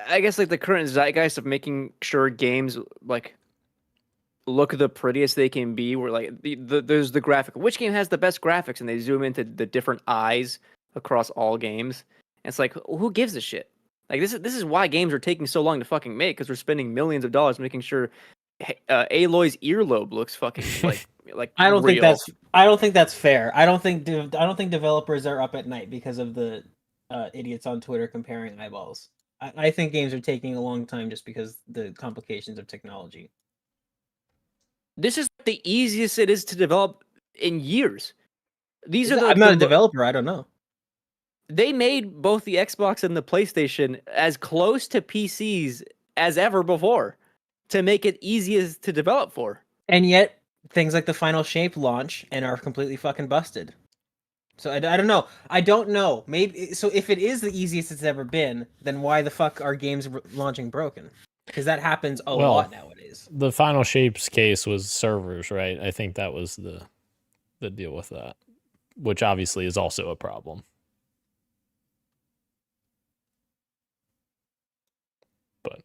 I guess like the current zeitgeist of making sure games like look the prettiest they can be. Where like there's the graphic. Which game has the best graphics? And they zoom into the different eyes across all games. And it's like, who gives a shit? Like this is why games are taking so long to fucking make, because we're spending millions of dollars making sure Aloy's earlobe looks fucking like I don't real. think that's fair. I don't think developers are up at night because of the idiots on Twitter comparing eyeballs. I think games are taking a long time just because the complications of technology. This is the easiest it is to develop in years. I'm not a developer. I don't know. They made both the Xbox and the PlayStation as close to PCs as ever before to make it easiest to develop for. And yet, things like the Final Shape launch and are completely fucking busted. So I don't know. I don't know. Maybe so. If it is the easiest it's ever been, then why the fuck are games launching broken? Because that happens a lot nowadays. The Final Shapes case was servers, right? I think that was the deal with that, which obviously is also a problem. But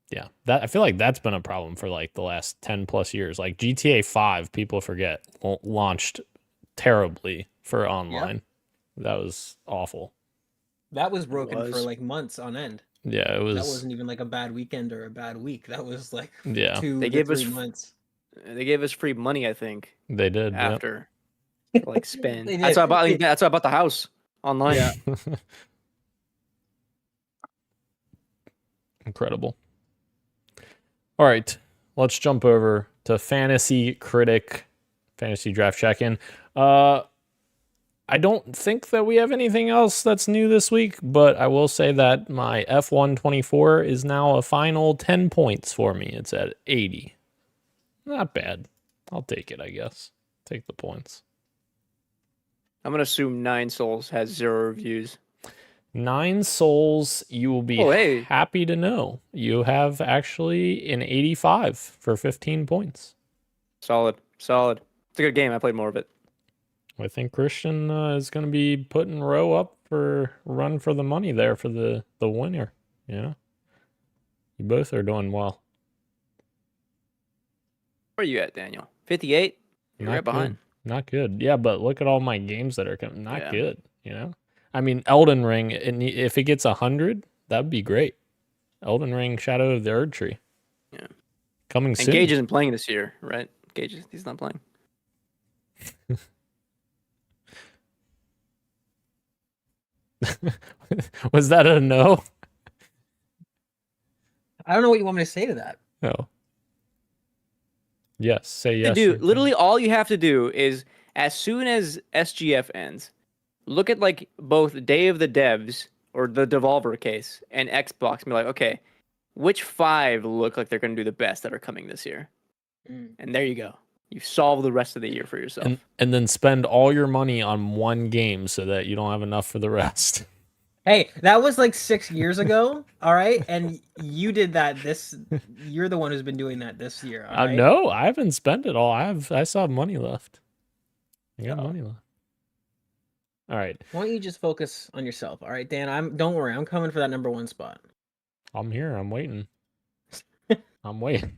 yeah, I feel like that's been a problem for like the last 10 plus years. Like GTA 5, people forget, launched terribly for online. Yep. That was awful. That was broken for like months on end. Yeah, it was. That wasn't even like a bad weekend or a bad week. That was like 2 to 3 months. They gave us free money, I think. They did after like spend. That's why I bought the house online. Yeah. Incredible. All right, let's jump over to Fantasy Critic Fantasy Draft Check-In. I don't think that we have anything else that's new this week, but I will say that my F124 is now a final 10 points for me. It's at 80. Not bad. I'll take it, I guess. Take the points. I'm going to assume 9 Souls has 0 reviews. 9 Souls, you will be happy to know. You have actually an 85 for 15 points. Solid. It's a good game. I played more of it. I think Christian is going to be putting Rowe up for run for the money there for the winner. Yeah. You both are doing well. Where are you at, Daniel? 58? You're right behind. Not good. Yeah, but look at all my games that are coming. Not good, you know? I mean, Elden Ring, if it gets 100, that'd be great. Elden Ring, Shadow of the Erd Tree. Yeah. Coming soon. And Gage isn't playing this year, right? He's not playing. Was that a no? I don't know what you want me to say to that. No. Yes, say yes. Dude, literally all you have to do is, as soon as SGF ends, look at like both Day of the Devs or the Devolver case and Xbox and be like, okay, which 5 look like they're going to do the best that are coming this year? And there you go. You've solved the rest of the year for yourself. And then spend all your money on one game so that you don't have enough for the rest. Hey, that was like 6 years ago, all right? And you did that you're the one who's been doing that this year, all right? No, I haven't spent it all. I still have money left. I got money left. All right. Why don't you just focus on yourself, all right, Dan? Don't worry, I'm coming for that number 1 spot. I'm here. I'm waiting. I'm waiting.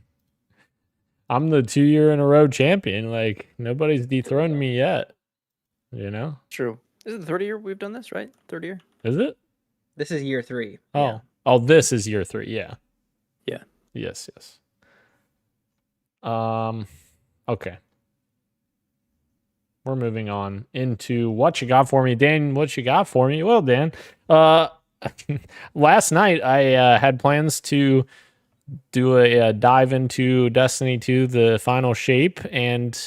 I'm the 2-year in a row champion. Like, nobody's dethroned me yet. You know? True. This is the third year we've done this, right? Third year? Is it? This is year 3. Oh. Yeah. Oh, this is year 3. Yeah. Yeah. Yes. Okay. We're moving on into what you got for me, Dan. What you got for me? Well, Dan, last night I had plans to do a dive into Destiny 2, the final shape, and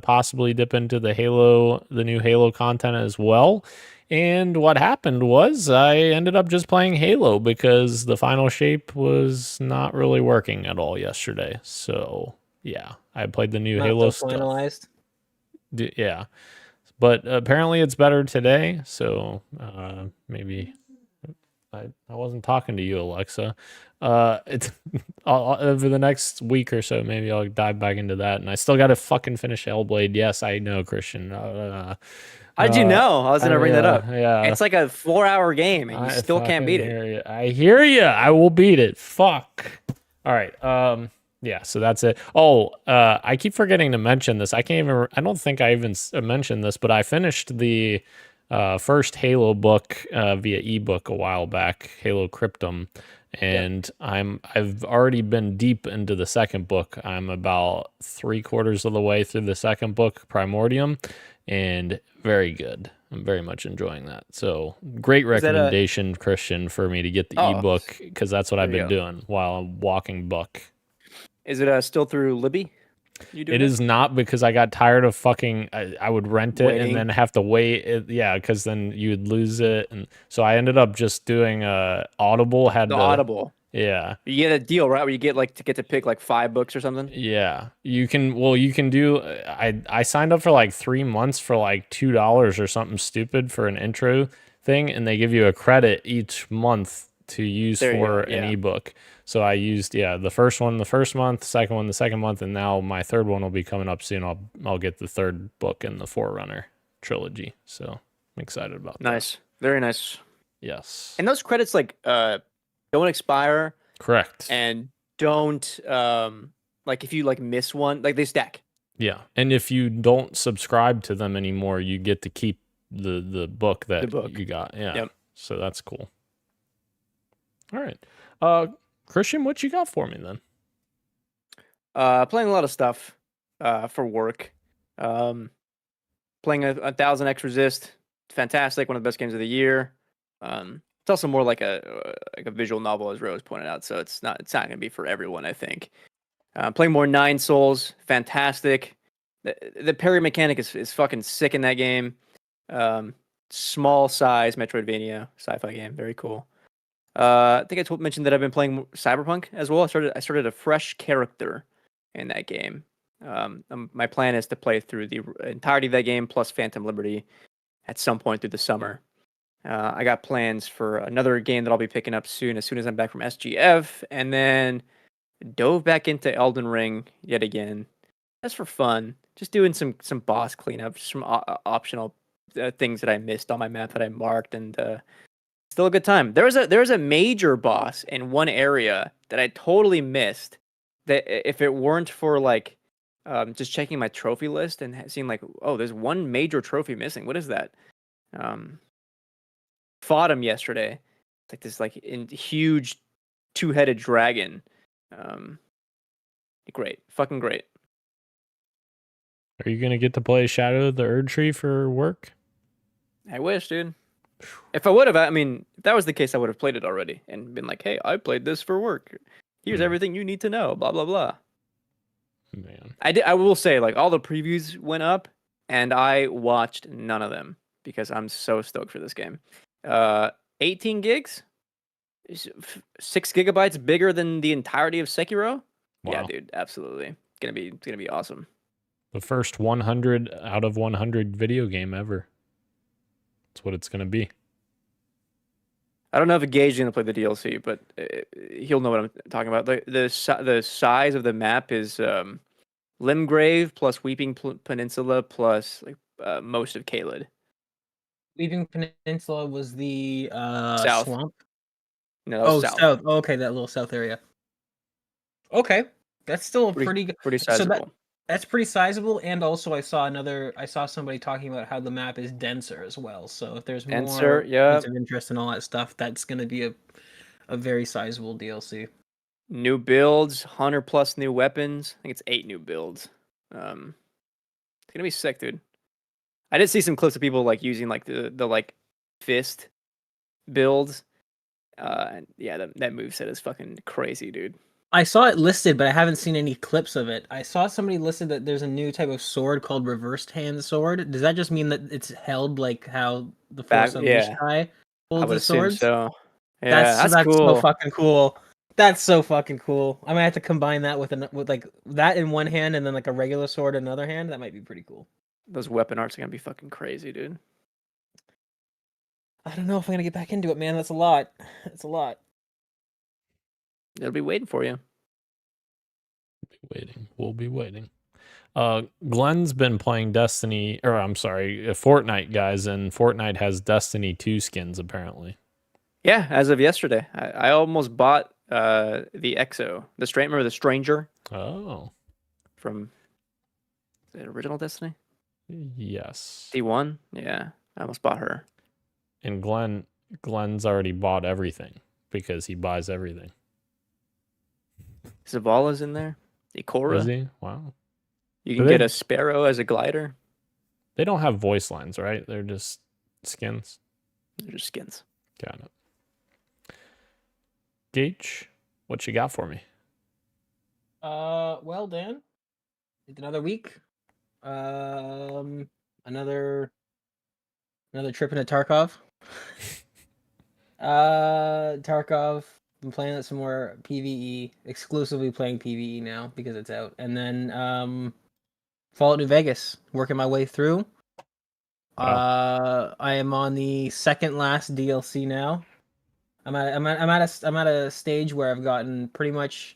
possibly dip into the new Halo content as well. And what happened was I ended up just playing Halo because the final shape was not really working at all yesterday. So yeah, I played the new Not Halo still stuff. finalized. Yeah, but apparently it's better today. So maybe I wasn't talking to you, Alexa. It's over the next week or so. Maybe I'll dive back into that. And I still got to fucking finish Hellblade. Yes, I know, Christian. How'd you know? I was gonna bring that up. Yeah, It's like a 4-hour game, and you still can't beat it. You. I hear you. I will beat it. Fuck. All right. Yeah. So that's it. Oh, I keep forgetting to mention this. I don't think I even mentioned this, but I finished the first Halo book via ebook a while back, Halo Cryptum, and I've already been deep into the second book. I'm about 3/4 of the way through the second book, Primordium, and very good. I'm very much enjoying that. So great recommendation, Christian, for me to get the ebook, because that's what I've been doing while I'm walking book. Is it still through Libby? It is not, because I got tired of fucking. I would rent it and then have to wait. Because then you would lose it, and so I ended up just doing Audible. Audible. Yeah, you get a deal, right? Where you get to pick like 5 books or something. Yeah, you can. Well, you can do. I signed up for like 3 months for like $2 or something stupid for an intro thing, and they give you a credit each month to use for an ebook. So I used the first one the first month, second one the second month, and now my third one will be coming up soon. I'll get the third book in the Forerunner trilogy. So I'm excited about that. Nice, very nice. Yes. And those credits don't expire. Correct. And don't if you miss one, they stack. Yeah. And if you don't subscribe to them anymore, you get to keep the book that you got. Yeah. Yep. So that's cool. All right. Christian, what you got for me then? Playing a lot of stuff for work. Playing 1000X Resist. Fantastic, one of the best games of the year. It's also more like a visual novel, as Rose pointed out, so it's not going to be for everyone, I think. Playing more 9 Souls, fantastic. The parry mechanic is fucking sick in that game. Small size Metroidvania sci-fi game, very cool. I think I mentioned that I've been playing Cyberpunk as well. I started a fresh character in that game. My plan is to play through the entirety of that game plus Phantom Liberty at some point through the summer. I got plans for another game that I'll be picking up soon as I'm back from SGF, and then dove back into Elden Ring yet again. That's for fun. Just doing some boss cleanup, some optional things that I missed on my map that I marked, and still a good time. There was a major boss in one area that I totally missed. That if it weren't for just checking my trophy list and seeing there's one major trophy missing. What is that? Fought him yesterday. It's this huge 2-headed dragon. Great, fucking great. Are you gonna get to play Shadow of the Erd Tree for work? I wish, dude. If I would have, if that was the case, I would have played it already and been like, "Hey, I played this for work. Here's everything you need to know." Blah blah blah. Man, I will say, all the previews went up, and I watched none of them because I'm so stoked for this game. 18 gigs, 6 gigabytes bigger than the entirety of Sekiro. Wow. Yeah, dude, absolutely. It's gonna be awesome. The first 100 out of 100 video game ever. That's what it's gonna be. I don't know if Gage is gonna play the DLC, but he'll know what I'm talking about. The size of the map is Limgrave plus Weeping Peninsula plus most of Caelid. Weeping Peninsula was the south swamp. No, south. Oh, okay, that little south area. Okay, that's still a Pretty pretty so sizable. that's pretty sizable. And also, I saw somebody talking about how the map is denser as well. So if there's Denser, more yeah. points of interest and all that stuff, that's going to be a very sizable DLC. New builds, 100 plus new weapons. I think it's 8 new builds. It's gonna be sick, dude. I did see some clips of people like using like the like fist builds. And yeah, that moveset is fucking crazy, dude. I saw it listed, but I haven't seen any clips of it. I saw somebody listed that there's a new type of sword called reversed hand sword. Does that just mean that it's held like how the Force Unleashed guy I holds would his assume swords? so. Yeah, that's so cool. fucking cool. That's so fucking cool. I might have to combine that with like that in one hand and then like a regular sword in another hand. That might be pretty cool. Those weapon arts are gonna be fucking crazy, dude. I don't know if I'm gonna get back into it, man. That's a lot. That's a lot. They'll be waiting for you. We'll be waiting. Glenn's been playing Destiny, or I'm sorry, Fortnite, guys, and Fortnite has Destiny 2 skins apparently. Yeah, as of yesterday, I almost bought the EXO, remember the Stranger Oh, from the original Destiny yes. D1. Yeah, I almost bought her. And Glenn's already bought everything because he buys everything. Zavala's in there. Ikora. Is he? Wow. You can get a Sparrow as a glider. They don't have voice lines, right? They're just skins. They're just skins. Got it. Gage, what you got for me? Well, Dan, it's another week. Another trip into Tarkov. Tarkov. Been playing some more PvE. Exclusively playing PvE now because it's out. And then Fallout New Vegas. Working my way through. Wow. I am on the second last DLC now. I'm at a stage where I've gotten pretty much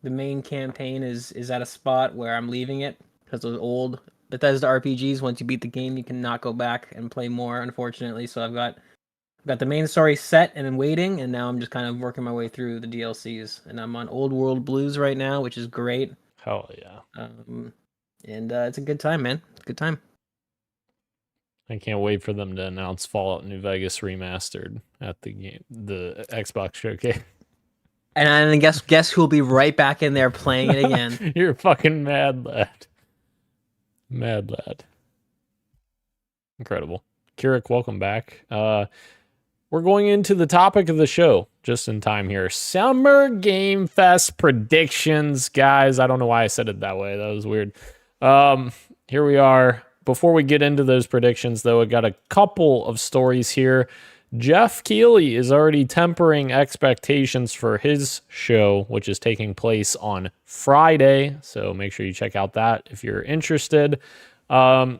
the main campaign is at a spot where I'm leaving it because those old Bethesda RPGs, once you beat the game, you cannot go back and play more, unfortunately. So I've got the main story set and I'm waiting, and now I'm just kind of working my way through the DLCs. And I'm on Old World Blues right now, which is great. Hell yeah. And it's a good time, man. It's a good time. I can't wait for them to announce Fallout New Vegas remastered at the Xbox showcase. And then guess who'll be right back in there playing it again? You're a fucking mad lad. Mad lad. Incredible. Kirik, welcome back. We're going into the topic of the show just in time here. Summer Game Fest predictions. Guys, I don't know why I said it that way. That was weird. Here we are. Before we get into those predictions, though, I got a couple of stories here. Geoff Keighley is already tempering expectations for his show, which is taking place on Friday. So make sure you check out that if you're interested.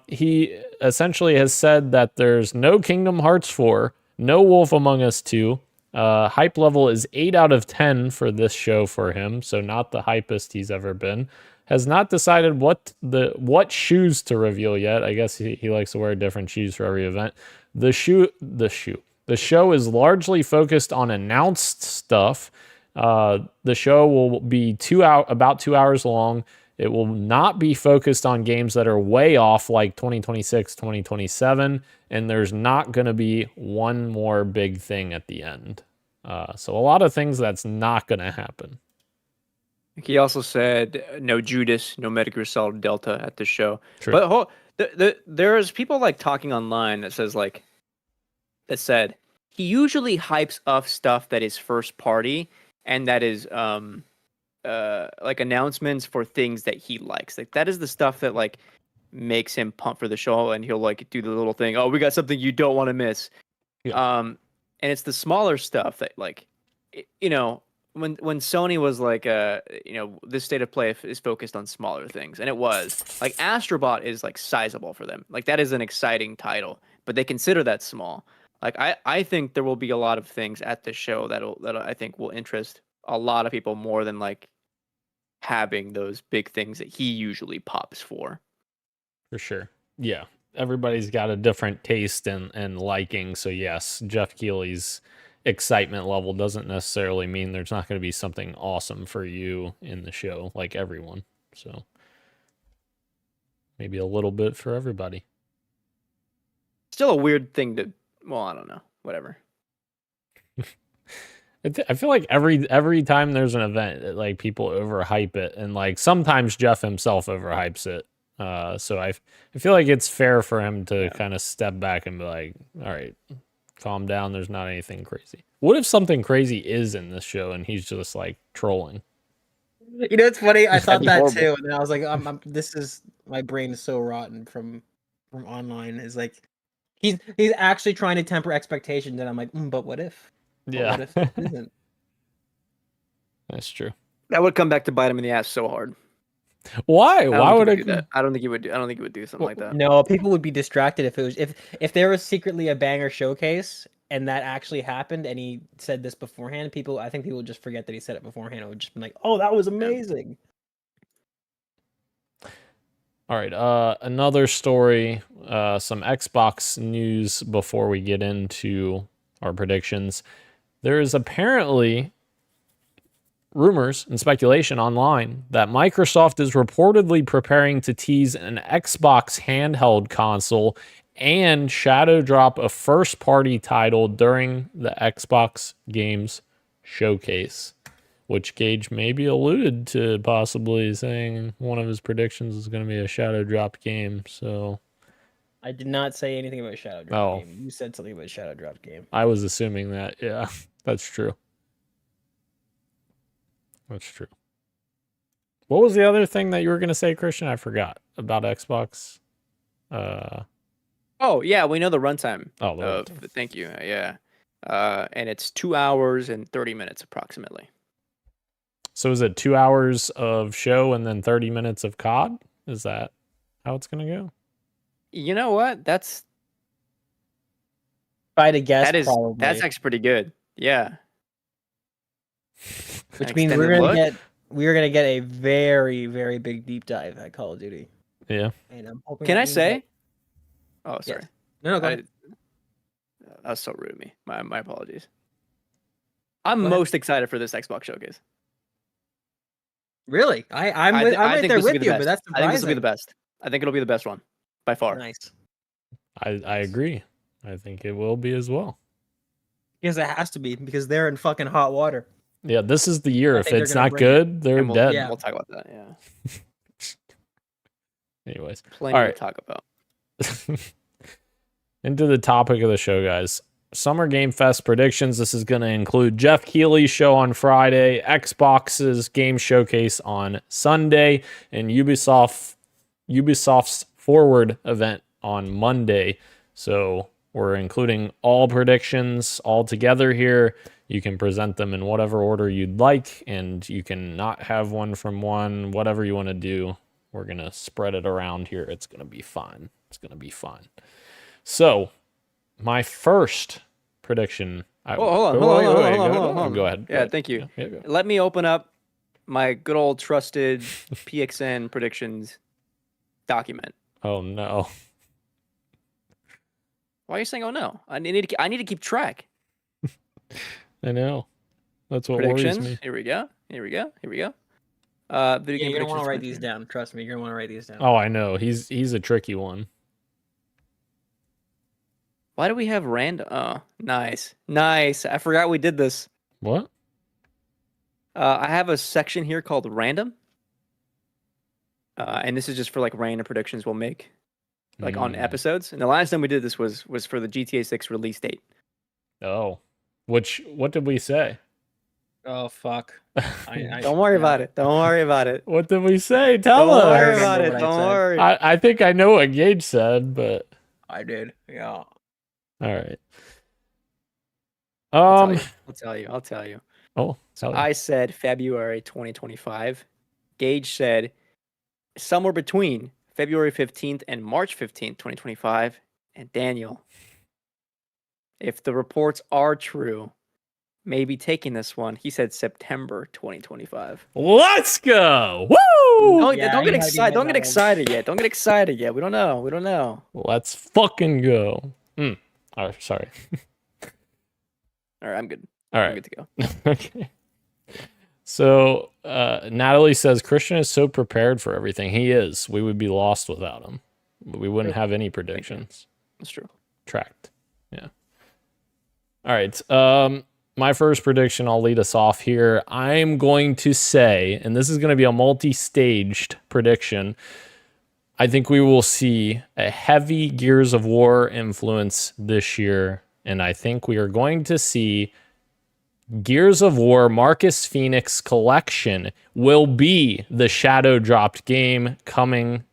He essentially has said that there's no Kingdom Hearts 4, no Wolf Among Us 2. Hype level is 8 out of 10 for this show for him, so not the hypest he's ever been. Has not decided what shoes to reveal yet. I guess he likes to wear different shoes for every event. The show is largely focused on announced stuff. The show will be about 2 hours long. It will not be focused on games that are way off like 2026, 2027, and there's not going to be one more big thing at the end. So a lot of things that's not going to happen. He also said no Judas, no Metal Gear Solid Delta at the show. True. But there's people like talking online that said he usually hypes up stuff that is first party and that is like announcements for things that he likes. Like that is the stuff that like makes him pump for the show, and he'll like do the little thing. Oh, we got something you don't want to miss. Yeah. And it's the smaller stuff that like, you know, when Sony was like, this state of play is focused on smaller things, and it was like Astrobot is like sizable for them. Like that is an exciting title, but they consider that small. Like I think there will be a lot of things at this show that I think will interest a lot of people more than like having those big things that he usually pops for. For sure. Yeah. Everybody's got a different taste and liking. So yes, Geoff Keighley's excitement level doesn't necessarily mean there's not going to be something awesome for you in the show, like everyone. So maybe a little bit for everybody. Still a weird thing to. Well, I don't know. Whatever. I feel like every time there's an event, like people overhype it, and like sometimes Geoff himself overhypes it. So I feel like it's fair for him to kind of step back and be like, all right, calm down. There's not anything crazy. What if something crazy is in this show and he's just like trolling? You know, it's funny. I thought be that horrible. too, and then I was like, this is my brain is so rotten from online. Is like, he's actually trying to temper expectations, and I'm like, but what if? But what if it isn't? That's true. That would come back to bite him in the ass so hard. Why? Why would I I do that? I don't think he would. I don't think he would do something like that. No, people would be distracted if it was if there was secretly a banger showcase and that actually happened, and he said this beforehand. I think people would just forget that he said it beforehand. It would just be like, oh, that was amazing. All right, another story, some Xbox news before we get into our predictions. There is apparently rumors and speculation online that Microsoft is reportedly preparing to tease an Xbox handheld console and shadow drop a first-party title during the Xbox Games Showcase, which Gage maybe alluded to possibly saying one of his predictions is going to be a shadow dropped game. So I did not say anything about shadow drop game. You said something about shadow drop game. I was assuming that. Yeah, that's true. That's true. What was the other thing that you were going to say, Christian? I forgot about Xbox. Oh yeah, we know the runtime. Oh, the runtime. Thank you. Yeah, and it's 2 hours and 30 minutes approximately. So is it 2 hours of show and then 30 minutes of COD? Is that how it's going to go? You know what? That's If I had to guess, probably. That's actually pretty good. Yeah. Which means we're gonna get a very, very big deep dive at Call of Duty. Yeah. And I'm hoping. Can I say? Oh, sorry. Yes. No, go ahead. That was so rude of me. My apologies. I'm most excited for this Xbox showcase. Really? I'm right there with you, but that's surprising. I think this will be the best. I think it'll be the best one by far. Nice. I agree. I think it will be as well. Because it has to be, because they're in fucking hot water. Yeah, this is the year. If it's not good, they're dead. Yeah, we'll talk about that. Yeah. Anyways, plenty to talk about. Into the topic of the show, guys. Summer Game Fest predictions. This is going to include Geoff Keighley's show on Friday, Xbox's game showcase on Sunday, and Ubisoft's Forward event on Monday. So we're including all predictions all together here. You can present them in whatever order you'd like, and you can not have one from one, whatever you want to do. We're going to spread it around here. It's going to be fun. It's going to be fun. So, my first prediction. Hold on. Go ahead. Yeah, thank you. Yeah, go. Let me open up my good old trusted PXN predictions document. Oh, no. Why are you saying, oh, no? I need to keep track. I know. That's what predictions. Worries me. Here we go. Video you're gonna want to write these down. Trust me, you're gonna want to write these down. Oh, I know. He's a tricky one. Why do we have random? Oh, nice. I forgot we did this. What? I have a section here called random, and this is just for like random predictions we'll make, like on episodes. And the last time we did this was for the GTA 6 release date. Oh, what did we say? Oh fuck! Don't worry about it. Don't worry about it. What did we say? Tell us. Don't worry about it. Don't worry. I think I know what Gage said, but I did. Yeah. All right. I'll tell you. Oh, so I said February 2025. Gage said somewhere between February 15th and March 15th, 2025. And Daniel, if the reports are true, maybe taking this one, he said September 2025. Let's go! Woo! Don't get excited. Don't get excited yet. Don't get excited yet. We don't know. Let's fucking go. Oh, sorry. All right, I'm good. All I'm right. good to go. Okay. So Natalie says Christian is so prepared for everything. He is. We would be lost without him. We wouldn't have any predictions. That's true. Tracked. Yeah. All right. My first prediction, I'll lead us off here. I'm going to say, and this is going to be a multi-staged prediction, I think we will see a heavy Gears of War influence this year, and I think we are going to see Gears of War Marcus Phoenix Collection will be the shadow dropped game coming,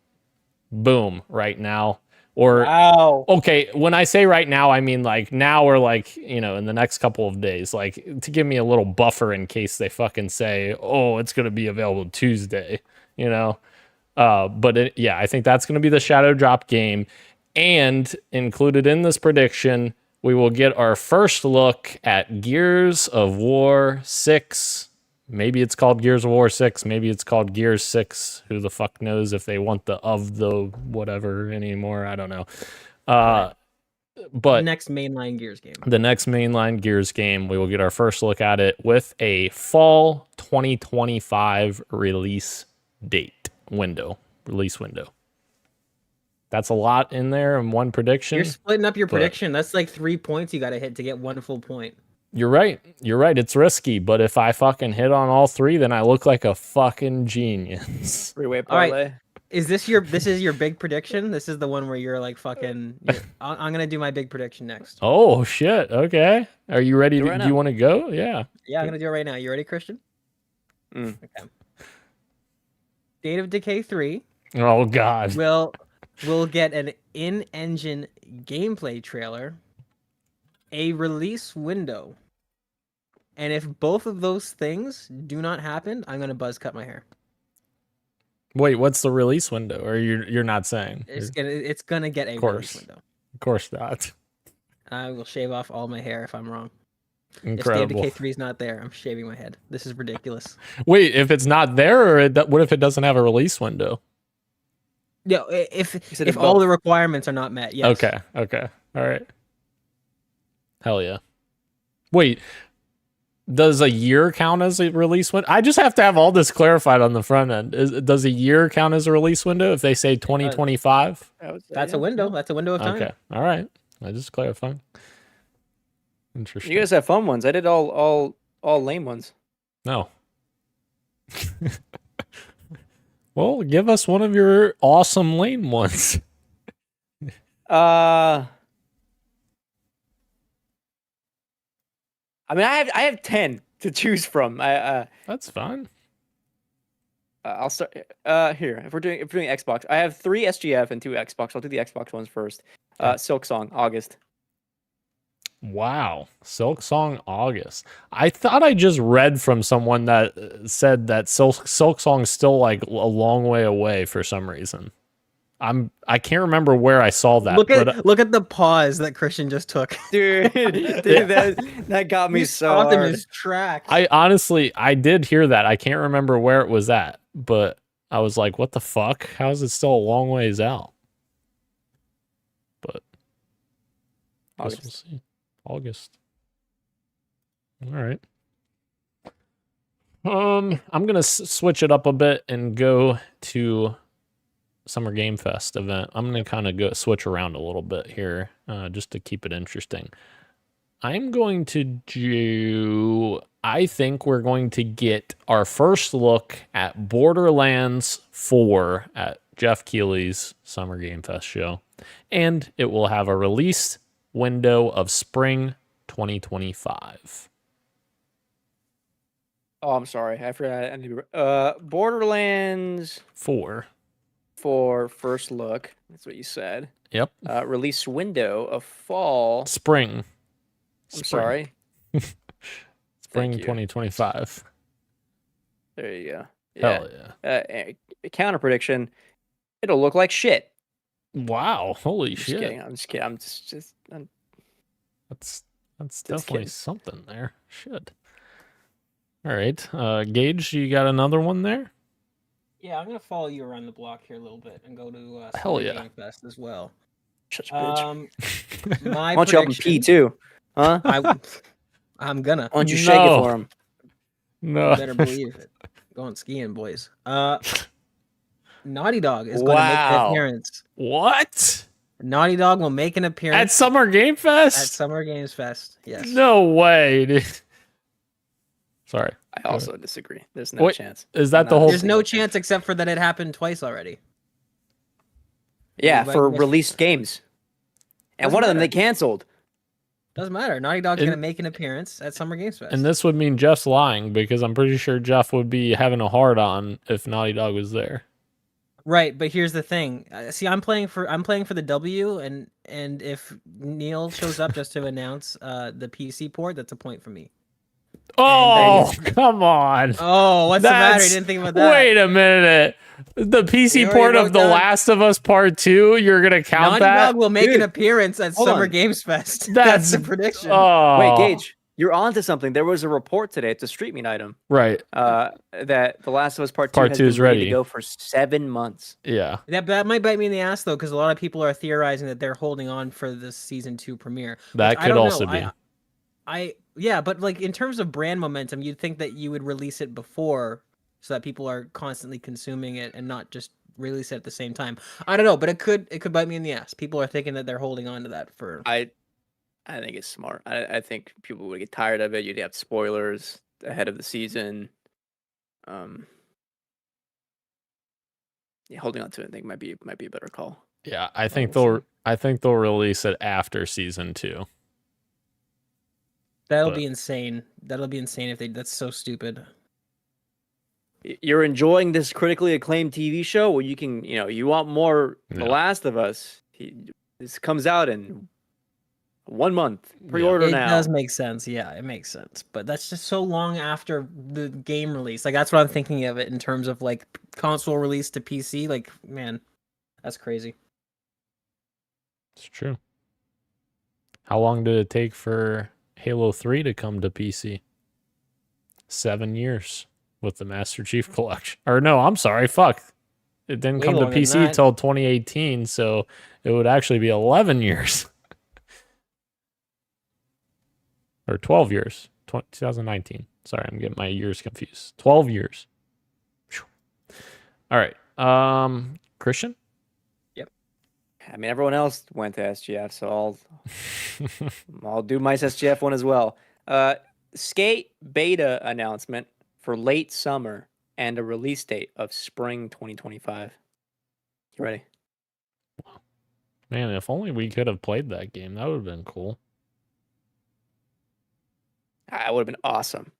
boom, right now. Or Wow. okay, when I say right now, I mean like now or like, in the next couple of days, like to give me a little buffer in case they fucking say, oh, it's going to be available Tuesday, But I think that's going to be the shadow drop game. And included in this prediction, we will get our first look at Gears of War 6. Maybe it's called Gears of War 6. Maybe it's called Gears 6. Who the fuck knows if they want the whatever anymore. I don't know. But the next mainline Gears game. The next mainline Gears game, we will get our first look at it with a fall 2025 release window. That's a lot in there in one prediction. You're splitting up your prediction. That's like 3 points you got to hit to get 1 full point. You're right. It's risky, but if I fucking hit on all 3, then I look like a fucking genius. Three-way parlay. All right. This is your big prediction? This is the one where you're like fucking... I'm going to do my big prediction next. Oh, shit. Okay. Are you ready? Do you want to go? Yeah. Yeah, I'm going to do it right now. You ready, Christian? Okay. State of Decay 3. Oh, God. We'll get an in-engine gameplay trailer, a release window, and if both of those things do not happen, I'm gonna buzz cut my hair. Wait, what's the release window? Or you're not saying? It's gonna get a release window. Of course not. I will shave off all my hair if I'm wrong. Incredible. If State of Decay 3 is not there, I'm shaving my head. This is ridiculous. Wait, if it's not there, or what if it doesn't have a release window? Yeah, if all the requirements are not met, yes. Okay. All right. Hell yeah. Wait, does a year count as a release window? I just have to have all this clarified on the front end. Does a year count as a release window if they say 2025? That's a window. That's a window of time. Okay. All right. I just clarified. Interesting. You guys have fun ones. I did all lame ones. No. Well, give us one of your awesome lame ones. I mean, I have 10 to choose from. That's fine. I'll start here. If we're doing Xbox, I have 3 SGF and 2 Xbox. I'll do the Xbox ones first. Silk Song, August. Wow, Silk Song August. I thought I just read from someone that said that Silk Song's still like a long way away for some reason. I can't remember where I saw that. Look at the pause that Christian just took. Dude, that got me so hard. In his track. I did hear that. I can't remember where it was at, but I was like, what the fuck? How is it still a long ways out? But I guess we'll see. August. All right. I'm gonna switch it up a bit and go to Summer Game Fest event. I'm gonna kind of switch around a little bit here, just to keep it interesting. I'm going to do. I think we're going to get our first look at Borderlands 4 at Geoff Keighley's Summer Game Fest show, and it will have a release window of spring 2025. Oh, I'm sorry. I forgot. Borderlands 4 for first look. That's what you said. Yep. Release window of fall. Spring. I'm sorry. Spring 2025. There you go. Hell yeah. Counter prediction. It'll look like shit. Wow. Holy shit. I'm just kidding. That's definitely something there. Shit. All right. Gage, you got another one there? Yeah, I'm gonna follow you around the block here a little bit and go to Hell yeah. Game Fest as well. Such a bitch. My Why don't you help him pee too? Huh? I'm gonna. Why don't you shake it for him? No. You better believe it. Going skiing, boys. Naughty Dog is going to make an Wow. appearance. What? Naughty Dog will make an At appearance Summer Game at Fest? Summer Games Fest. Yes. No way, dude. Sorry. I also disagree. There's no Wait, chance. Is that Not the a whole? There's no single chance except for that it happened twice already. Yeah, Like, for yes. released games. And Doesn't one of them matter. they canceled. Doesn't matter. Naughty Dog's And- going to make an appearance at Summer Games Fest. And this would mean Jeff's lying because I'm pretty sure Jeff would be having a hard on if Naughty Dog was there. Right, but here's the thing. See, I'm playing for the W, and if Neil shows up just to announce the PC port, that's a point for me. Oh, come on. Oh, what's the matter? You That's- didn't think about that. Wait a minute. The PC You already port of wrote The down- Last of Us Part 2, you're going to count Naughty that? Dog will make an Dude, appearance at hold Summer on. Games Fest. That's- That's the prediction. Oh. Wait, Gage, you're onto something. There was a report today. It's a Street Meet item. Right. That The Last of Us Part 2 Part has 2 been is ready to ready. go for 7 months. Yeah. That might bite me in the ass though, because a lot of people are theorizing that they're holding on for the season 2 premiere. That which I could don't also know. be. Yeah, but like in terms of brand momentum, you'd think that you would release it before, so that people are constantly consuming it and not just release it at the same time. I don't know, but it could bite me in the ass. People are thinking that they're holding on to that for. I think it's smart. I think people would get tired of it. You'd have spoilers ahead of the season. Yeah, holding on to it, I think might be a better call. Yeah, I think we'll they'll release it after season 2. That'll but- be insane. That'll be insane if they. That's so stupid. You're enjoying this critically acclaimed TV show where you can, you want more The No. Last of Us. This comes out in 1 month. Pre-order It now. does make sense. Yeah, it makes sense. But that's just so long after the game release. Like that's what I'm thinking of it in terms of like console release to PC. Like, man, that's crazy. It's true. How long did it take for Halo 3 to come to PC? 7 years with the Master Chief Collection. Or no, I'm sorry, fuck. It didn't Way come to longer than PC that. till 2018, so it would actually be 11 years. Or 12 years. 2019. Sorry, I'm getting my years confused. 12 years. Phew. All right. Christian? I mean, everyone else went to SGF, so I'll do my SGF one as well. Skate beta announcement for late summer and a release date of spring 2025. You ready? Man, if only we could have played that game. That would have been cool. That would have been awesome.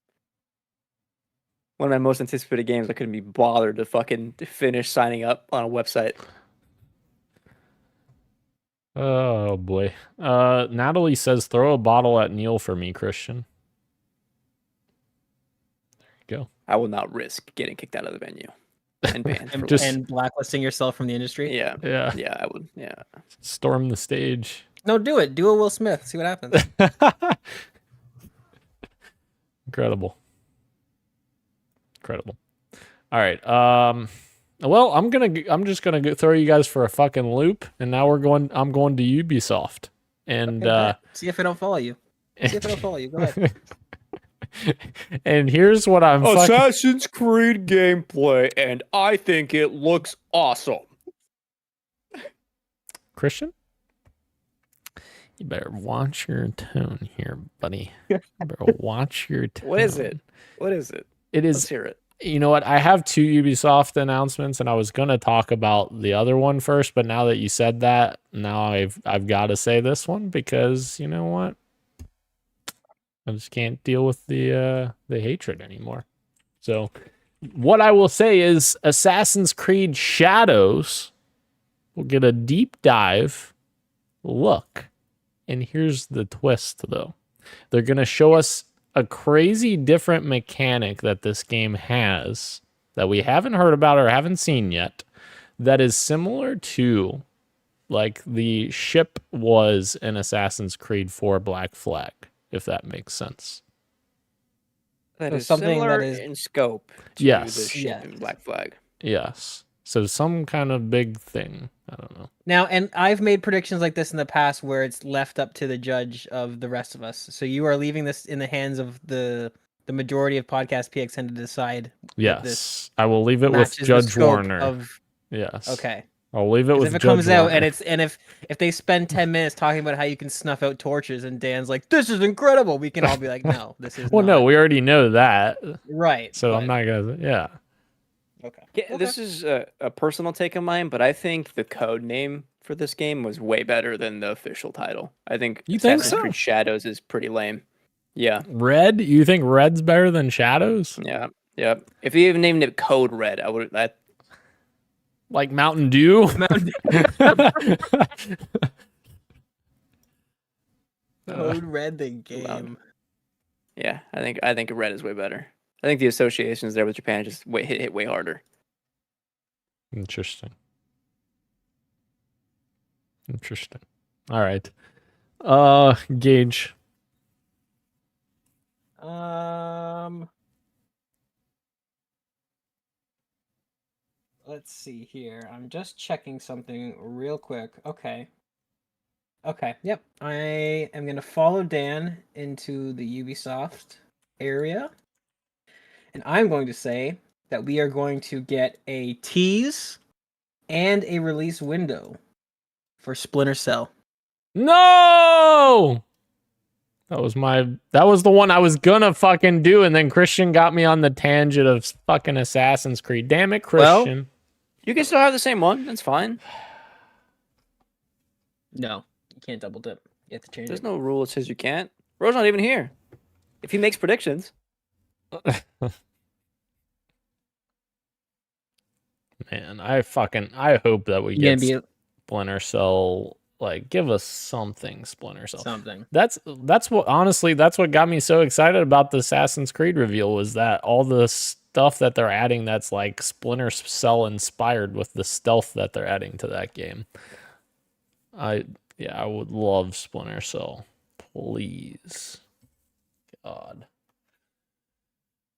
One of my most anticipated games. I couldn't be bothered to fucking finish signing up on a website. Oh boy. Natalie says throw a bottle at Neil for me, Christian. There you go. I will not risk getting kicked out of the venue and banned. for Just- life. And blacklisting yourself from the industry. yeah, Yeah. I would. Yeah, Storm the stage. No, do it. Do a Will Smith. See what happens. Incredible. All right. Well, I'm just gonna throw you guys for a fucking loop, and now I'm going to Ubisoft, and See if I don't follow you. See if I don't follow you. Go ahead. and here's what I'm fucking. Assassin's Creed gameplay, and I think it looks awesome. Christian, you better watch your tone here, buddy. You better watch your tone. What is it? What is it? It Let's is. hear it. You know what? I have 2 Ubisoft announcements, and I was gonna talk about the other one first, but now that you said that, now I've got to say this one because you know what? I just can't deal with the hatred anymore. So, what I will say is, Assassin's Creed Shadows will get a deep dive look, and here's the twist, though. They're gonna show us a crazy different mechanic that this game has that we haven't heard about or haven't seen yet that is similar to like the ship was in Assassin's Creed 4 Black Flag, if that makes sense. That So is something similar that is- in scope to Yes. the ship Yeah. in Black Flag. Yes. So some kind of big thing. I don't know. Now, and I've made predictions like this in the past where it's left up to the judge of the rest of us. So you are leaving this in the hands of the majority of Podcast PXN to decide. Yes, I will leave it with matches the Judge scope Warner. of- Yes. Okay. I'll leave it with If it Judge comes out Warner. and if they spend 10 minutes talking about how you can snuff out torches and Dan's like, this is incredible, we can all be like, no, this is Well, not. no, we already know that. Right. So but- I'm not gonna. Yeah. Okay. Yeah, this is a personal take of mine, but I think the code name for this game was way better than the official title. I think You think Assassin's so? Creed Shadows is pretty lame. Yeah, Red? You think Red's better than Shadows? yeah, yeah. If you even named it Code Red, I would. That Like Mountain Dew? Code Red the game. yeah, I think Red is way better. I think the associations there with Japan just hit way harder. Interesting. All right. Gage. Let's see here. I'm just checking something real quick. Okay. Yep. I am gonna follow Dan into the Ubisoft area, and I'm going to say that we are going to get a tease and a release window for Splinter Cell. No! That was the one I was gonna fucking do, and then Christian got me on the tangent of fucking Assassin's Creed. Damn it, Christian. You can still have the same one. That's fine. No, you can't double dip. You have to change There's it. no rule that says you can't. Bro's not even here. If he makes predictions, Man, I hope that we You're get gonna be Splinter Cell. Like, give us something, Splinter Cell. something. That's what got me so excited about the Assassin's Creed reveal, was that all the stuff that they're adding that's like Splinter Cell inspired with the stealth that they're adding to that game. I would love Splinter Cell. Please. God.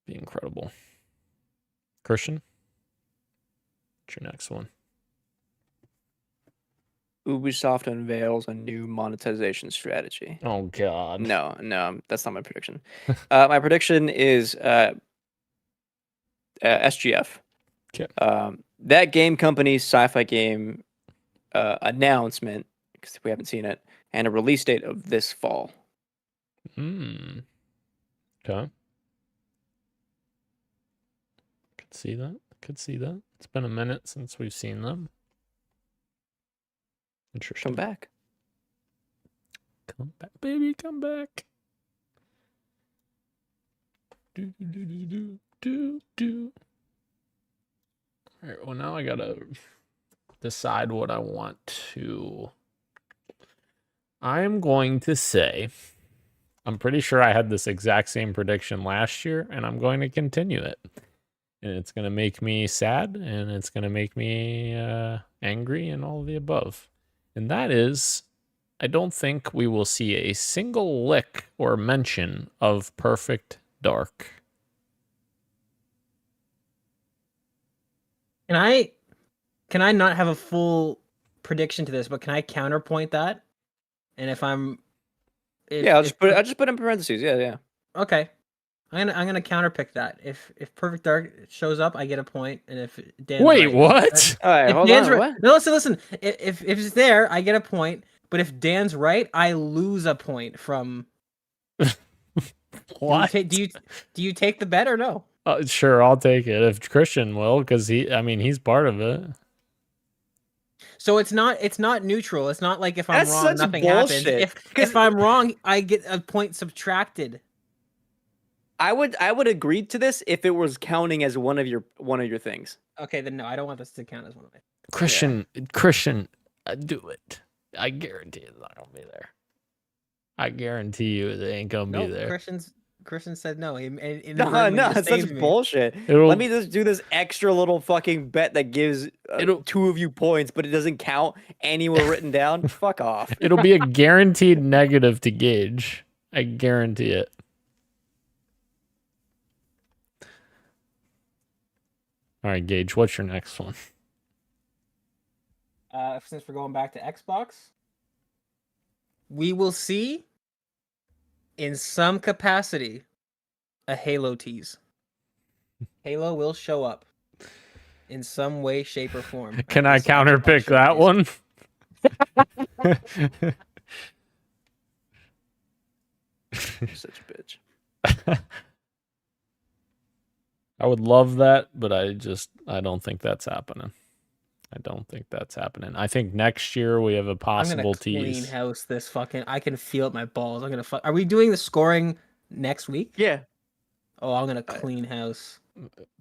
Be incredible. Christian? What's your next one? Ubisoft unveils a new monetization strategy. Oh God. No, that's not my prediction. My prediction is SGF. Okay. That game company's sci-fi game announcement, because we haven't seen it, and a release date of this fall. Okay. Could see that. It's been a minute since we've seen them. Interesting. Come back. Come back, baby, come back. Do. All right, well, now I gotta decide what I want to. I am going to say, I'm pretty sure I had this exact same prediction last year, and I'm going to continue it. And it's going to make me sad, and it's going to make me angry, and all of the above. And that is, I don't think we will see a single lick or mention of Perfect Dark. Can I not have a full prediction to this, but can I counterpoint that? And I'll just put it in parentheses. Yeah. Okay. I'm gonna counterpick that. If Perfect Dark shows up, I get a point, and if Dan's Wait, right, what? All right, if hold Dan's on. right, What? no, listen. If it's there, I get a point. But if Dan's right, I lose a point from. What? Do you take the bet or no? Sure, I'll take it if Christian will, because he's part of it. So it's not neutral. It's not like if I'm That's wrong, such nothing bullshit. happens. If I'm wrong, I get a point subtracted. I would agree to this if it was counting as one of your things. Okay, then no, I don't want this to count as one of it. Christian, do it. I guarantee it's not gonna be there. I guarantee you it ain't gonna be there. Christian said no. No, it's such bullshit. Let me just do this extra little fucking bet that gives two of you points, but it doesn't count anywhere written down. Fuck off. It'll be a guaranteed negative to Gage. I guarantee it. All right, Gage, what's your next one? since we're going back to Xbox, we will see in some capacity a Halo tease. Halo will show up in some way, shape, or form. Can I counterpick that one? Such a bitch. I would love that, but I don't think that's happening. I think next year we have a possible tease. Clean house this fucking. I can feel it in my balls. Are we doing the scoring next week? Yeah. Oh, I'm gonna clean house.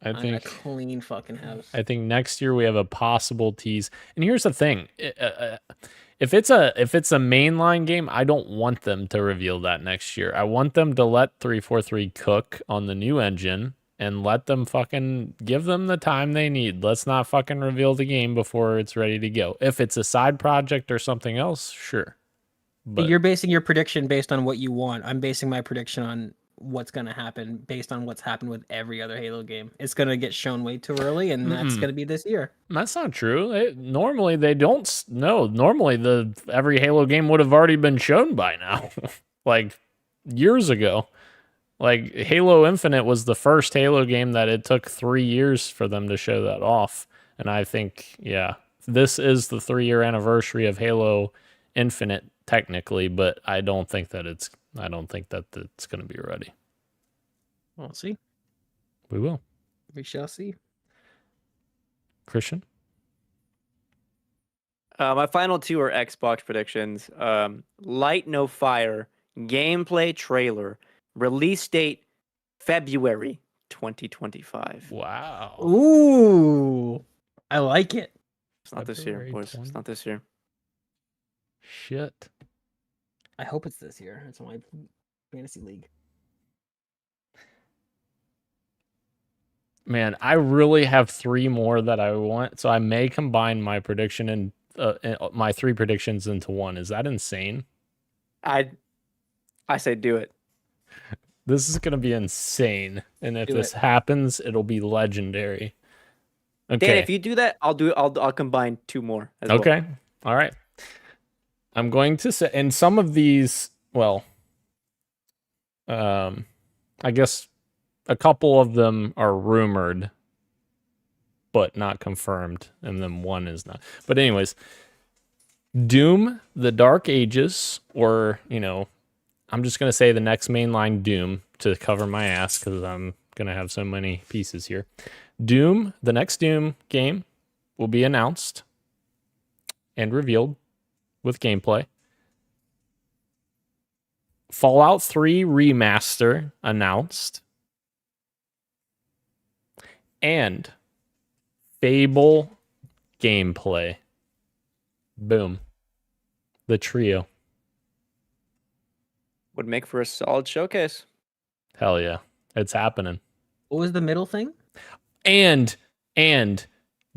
I'm gonna clean fucking house. I think next year we have a possible tease. And here's the thing: if it's a mainline game, I don't want them to reveal that next year. I want them to let 343 cook on the new engine and let them fucking give them the time they need. Let's not fucking reveal the game before it's ready to go. If it's a side project or something else, sure. But you're basing your prediction based on what you want. I'm basing my prediction on what's going to happen based on what's happened with every other Halo game. It's going to get shown way too early, and that's going to be this year. That's not true. Normally they don't. No, normally every Halo game would have already been shown by now, like years ago. Like Halo Infinite was the first Halo game that it took 3 years for them to show that off. And I think, yeah, this is the 3-year anniversary of Halo Infinite technically, but I don't think that it's going to be ready. We'll see. We will. We shall see. Christian? My final two are Xbox predictions. Light No Fire gameplay trailer. Release date February 2025. Wow. Ooh. I like it. It's not this year, boys. It's not this year. Shit. I hope it's this year. It's my fantasy league. Man, I really have 3 more that I want, so I may combine my prediction and my 3 predictions into one. Is that insane? I say do it. This is gonna be insane, and if this happens, it'll be legendary. Okay. Dan, if you do that, I'll combine 2 more. As okay. Well. All right. I'm going to say, and some of these, well, I guess a couple of them are rumored, but not confirmed, and then one is not. But anyways, Doom: The Dark Ages, or I'm just gonna say the next mainline Doom to cover my ass because I'm gonna have so many pieces here. Doom, the next Doom game, will be announced and revealed with gameplay. Fallout 3 remaster announced. And Fable gameplay. Boom. The trio. Would make for a solid showcase. Hell yeah. It's happening. What was the middle thing? And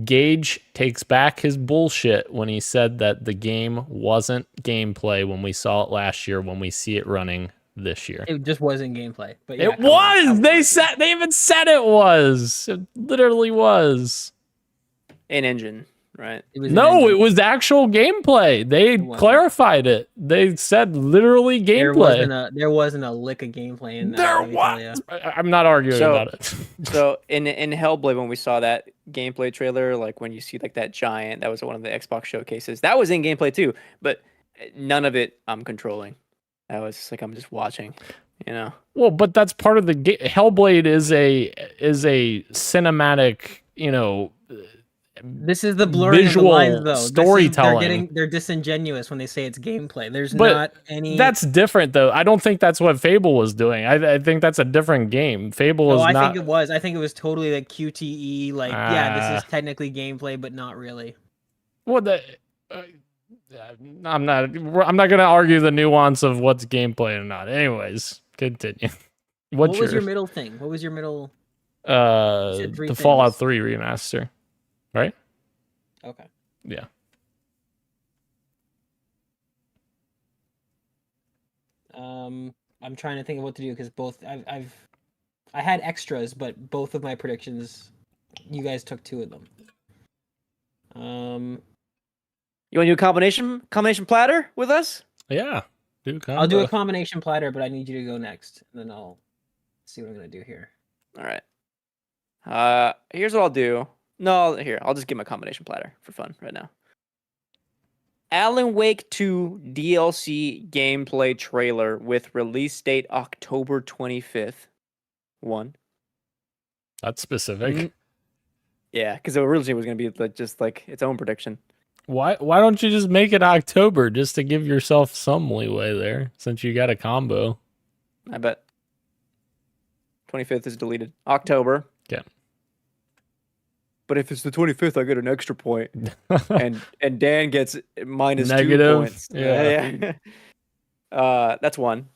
Gage takes back his bullshit when he said that the game wasn't gameplay when we saw it last year, when we see it running this year. It just wasn't gameplay. But yeah, it was! They even said it was! It literally was. An engine, right? It was actual gameplay. They clarified it. They said literally gameplay. There wasn't a lick of gameplay in that. There was. I'm not arguing about it. So in Hellblade, when we saw that gameplay trailer, like when you see like that giant, that was one of the Xbox showcases. That was in gameplay too, but none of it I'm controlling. That was just like I'm just watching, Well, but that's part of the game. Hellblade is a cinematic, This is the blurring of the lines, though. Storytelling. They're disingenuous when they say it's gameplay. There's not any. That's different, though. I don't think that's what Fable was doing. I think that's a different game. Fable is not. I think it was. I think it was totally like QTE. Like, yeah, this is technically gameplay, but not really. Well, I'm not going to argue the nuance of what's gameplay or not. Anyways, continue. What was your middle thing? What was your middle? The Fallout 3 remaster. Right? Okay. Yeah. I'm trying to think of what to do because both I had extras, but both of my predictions, you guys took 2 of them. You want to do a combination platter with us? Yeah. I'll do a combination platter, but I need you to go next, and then I'll see what I'm gonna do here. All right. Here's what I'll do. No, here, I'll just get my combination platter for fun right now. Alan Wake 2 DLC gameplay trailer with release date October 25th. One. That's specific. Yeah, because originally it was going to be just like its own prediction. Why don't you just make it October just to give yourself some leeway there, since you got a combo? I bet. 25th is deleted. October. Yeah. But if it's the 25th, I get an extra point. and Dan gets minus Negative. 2 points. Yeah. That's one.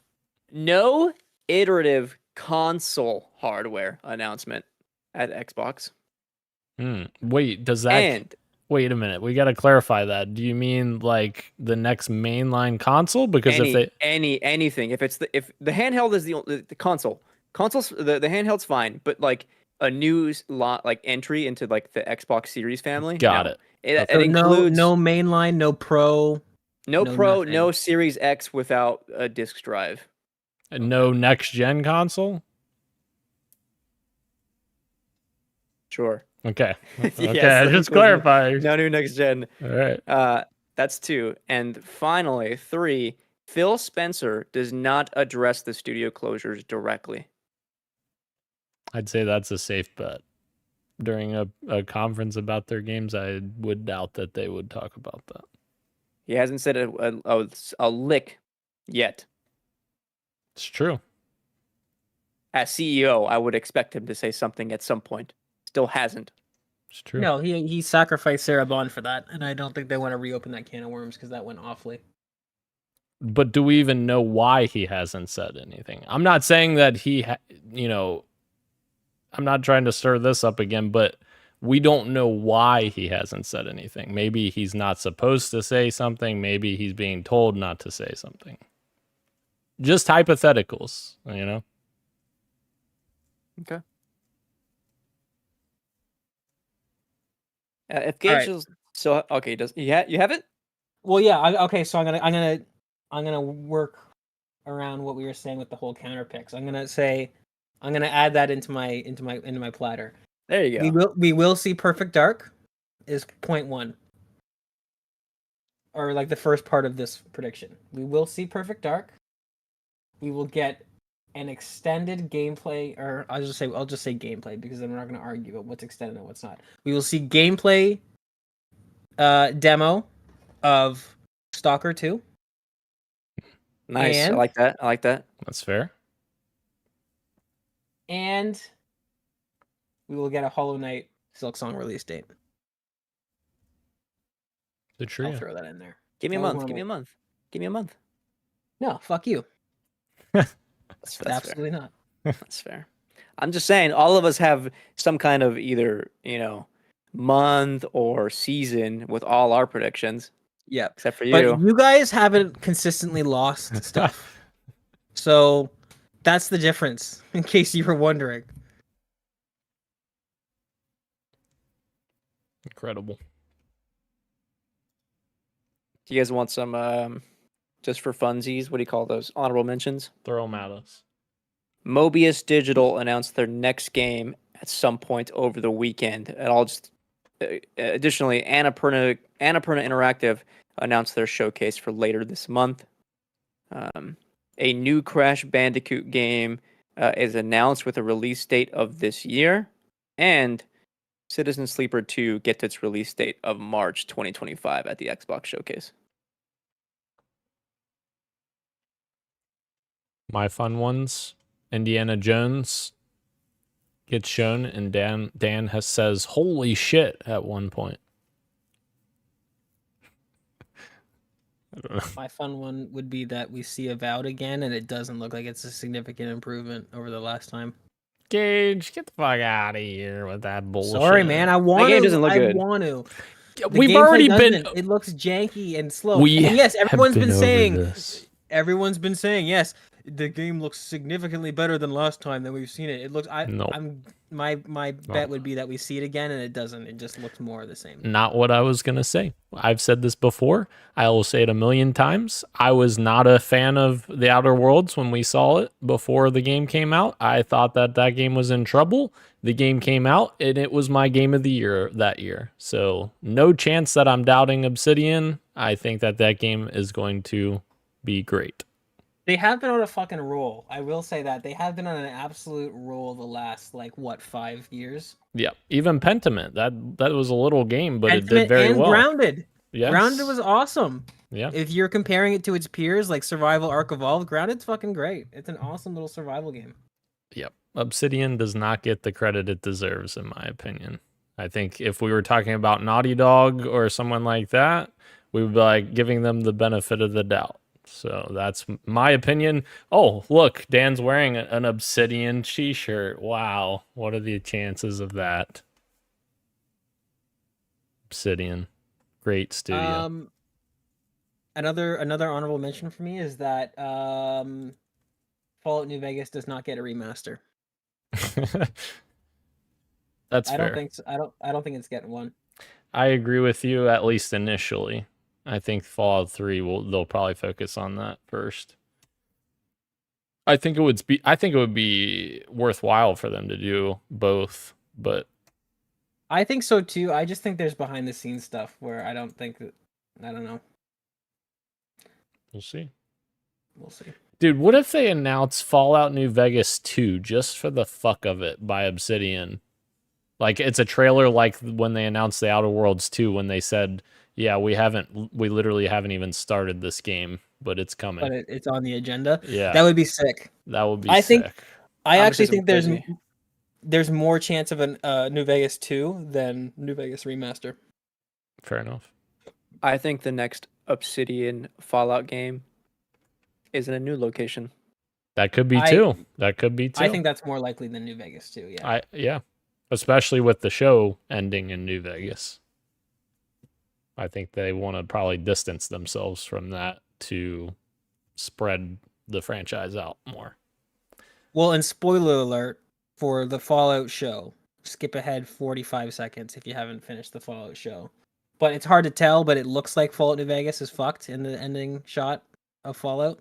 No iterative console hardware announcement at Xbox. Wait, does that... Wait a minute. We got to clarify that. Do you mean like the next mainline console? Because anything, if the handheld is the consoles, the handheld's fine, but like a new like entry into like the Xbox Series family. Got it. It includes no mainline, no Pro, no Series X without a disc drive. And no next gen console. Sure. Okay. Okay. Yes, Just clarify. No new next gen. All right. That's 2. And finally, 3. Phil Spencer does not address the studio closures directly. I'd say that's a safe bet. During a conference about their games, I would doubt that they would talk about that. He hasn't said a lick yet. It's true. As CEO, I would expect him to say something at some point. Still hasn't. It's true. No, he sacrificed Sarah Bond for that, and I don't think they want to reopen that can of worms because that went awfully. But do we even know why he hasn't said anything? I'm not saying that I'm not trying to stir this up again, but we don't know why he hasn't said anything. Maybe he's not supposed to say something. Maybe he's being told not to say something. Just hypotheticals, Okay. If Gage is so okay, does you have it? Well, yeah. Okay, so I'm gonna work around what we were saying with the whole counter picks. I'm gonna add that into my platter. There you go. We will see Perfect Dark is point 1. Or like the first part of this prediction. We will see Perfect Dark. We will get an extended gameplay, or I'll just say gameplay because then we're not going to argue about what's extended and what's not. We will see gameplay demo of Stalker 2. Nice. I like that. That's fair. And we will get a Hollow Knight Silksong release date. The trio. I'll throw that in there. Give me a month. No, fuck you. That's Absolutely fair. not. That's fair. I'm just saying, all of us have some kind of either, month or season with all our predictions. Yeah. Except for you. But you guys haven't consistently lost stuff. So that's the difference, in case you were wondering. Incredible. Do you guys want some, just for funsies, what do you call those? Honorable mentions? Throw them at us. Mobius Digital announced their next game at some point over the weekend. And I'll just... additionally, Annapurna Interactive announced their showcase for later this month. A new Crash Bandicoot game is announced with a release date of this year. And Citizen Sleeper 2 gets its release date of March 2025 at the Xbox Showcase. My fun ones. Indiana Jones gets shown, and Dan says, "Holy shit!" at one point. I don't know. My fun one would be that we see Avowed again, and it doesn't look like it's a significant improvement over the last time. Gage, get the fuck out of here with that bullshit. Sorry, man. I want to. game doesn't look good. I want to. We've already been. It looks janky and slow. And yes, everyone's been saying. Everyone's been saying yes. the game looks significantly better than last time that we've seen it. It looks Nope. My bet would be that we see it again and it doesn't. It just looks more of the same. Not what I was going to say. I've said this before. I will say it a million times. I was not a fan of The Outer Worlds when we saw it before the game came out. I thought that game was in trouble. The game came out and it was my game of the year that year. So no chance that I'm doubting Obsidian. I think that game is going to be great. They have been on a fucking roll. I will say that. They have been on an absolute roll the last, 5 years? Yeah. Even Pentiment. That was a little game, but it did Pentiment very and well. Grounded. Yes. Grounded was awesome. Yeah. If you're comparing it to its peers, like Survival Arc Evolved, Grounded's fucking great. It's an awesome little survival game. Yep. Obsidian does not get the credit it deserves, in my opinion. I think if we were talking about Naughty Dog or someone like that, we would be like giving them the benefit of the doubt. So that's my opinion. Oh, look, Dan's wearing an Obsidian t-shirt. Wow. What are the chances of that? Obsidian. Great studio. Another honorable mention for me is that Fallout New Vegas does not get a remaster. That's fair. I don't think so. I don't think it's getting one. I agree with you, at least initially. I think Fallout 3 they'll probably focus on that first. I think it would be worthwhile for them to do both, but I think so too. I just think there's behind the scenes stuff where I don't know. We'll see. We'll see. Dude, what if they announce Fallout New Vegas 2 just for the fuck of it by Obsidian? Like it's a trailer like when they announced The Outer Worlds 2 when they said, yeah, we literally haven't even started this game, but it's coming. But it's on the agenda. Yeah. That would be sick. That would be sick. I actually think there's more chance of a New Vegas 2 than New Vegas Remaster. Fair enough. I think the next Obsidian Fallout game is in a new location. That could be too. That could be too. I think that's more likely than New Vegas 2, yeah. Yeah. Especially with the show ending in New Vegas. I think they want to probably distance themselves from that to spread the franchise out more. Well, and spoiler alert for the Fallout show. Skip ahead 45 seconds if you haven't finished the Fallout show. But it's hard to tell, but it looks like Fallout New Vegas is fucked in the ending shot of Fallout.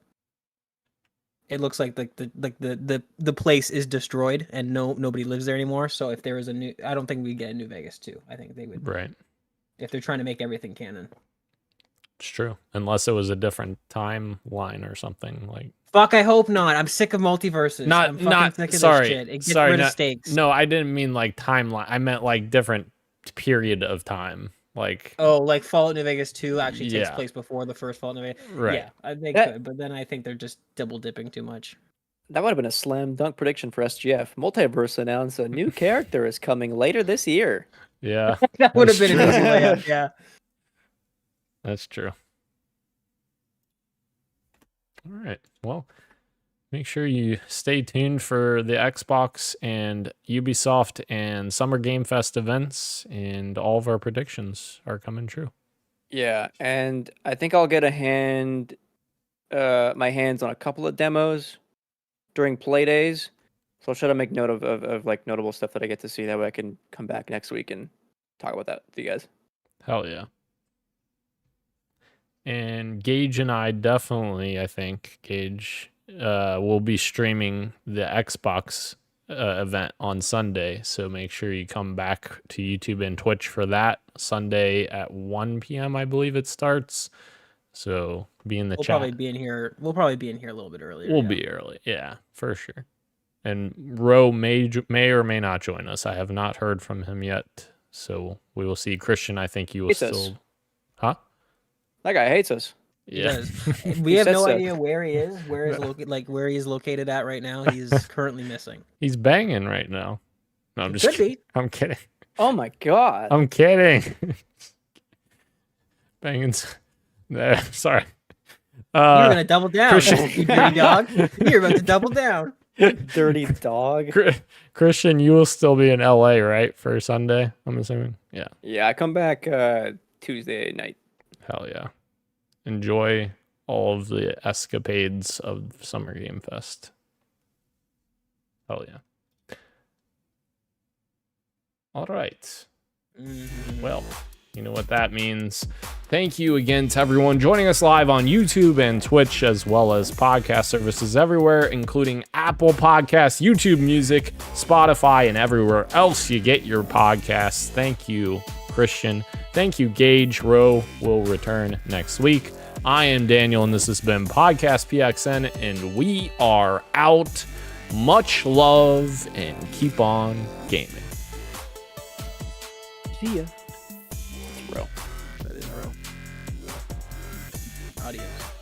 It looks like the place is destroyed and nobody lives there anymore. So if there is I don't think we'd get a New Vegas 2. I think they would. Right. If they're trying to make everything canon. It's true. Unless it was a different timeline or something like. Fuck, I hope not. I'm sick of multiverses. I'm fucking sick of sorry. this shit. It gets rid of stakes. No, I didn't mean like timeline. I meant like different period of time. Like like Fallout New Vegas 2 actually takes place before the first Fallout New Vegas. Right. Yeah, they could, but then I think they're just double dipping too much. That would have been a slam dunk prediction for SGF. Multiverse announced a new character is coming later this year. Yeah. That would have been an easy layup, yeah. That's true. All right. Well, make sure you stay tuned for the Xbox and Ubisoft and Summer Game Fest events, and all of our predictions are coming true. Yeah, and I think I'll get my hands on a couple of demos during play days. So I'll try to make note of like notable stuff that I get to see. That way I can come back next week and talk about that with you guys. Hell yeah. And Gage and I definitely, I think, Gage, will be streaming the Xbox event on Sunday. So make sure you come back to YouTube and Twitch for that. Sunday at 1 p.m., I believe it starts. So be in the chat. We'll probably be in here a little bit earlier. We'll be early. Yeah, for sure. And Ro may or may not join us. I have not heard from him yet. So we will see. Christian, I think you will still. Huh? That guy hates us. Yeah. We have no idea where he is, where he's located at right now. He's currently missing. He's banging right now. No, I'm just Could kidding. be. I'm kidding. Oh my god. I'm kidding. Banging. Sorry. You're gonna double down, you dirty dog. You're about to double down. Dirty dog. Christian, you will still be in LA, right, for Sunday? I'm assuming. Yeah. Yeah, I come back Tuesday night. Hell yeah. Enjoy all of the escapades of Summer Game Fest. Hell yeah. All right. Well, you know what that means. Thank you again to everyone joining us live on YouTube and Twitch, as well as podcast services everywhere, including Apple Podcasts, YouTube Music, Spotify, and everywhere else you get your podcasts. Thank you, Christian. Thank you, Gage. Rowe will return next week. I am Daniel, and this has been Podcast PXN, and we are out. Much love, and keep on gaming. See ya. That is real. Adios.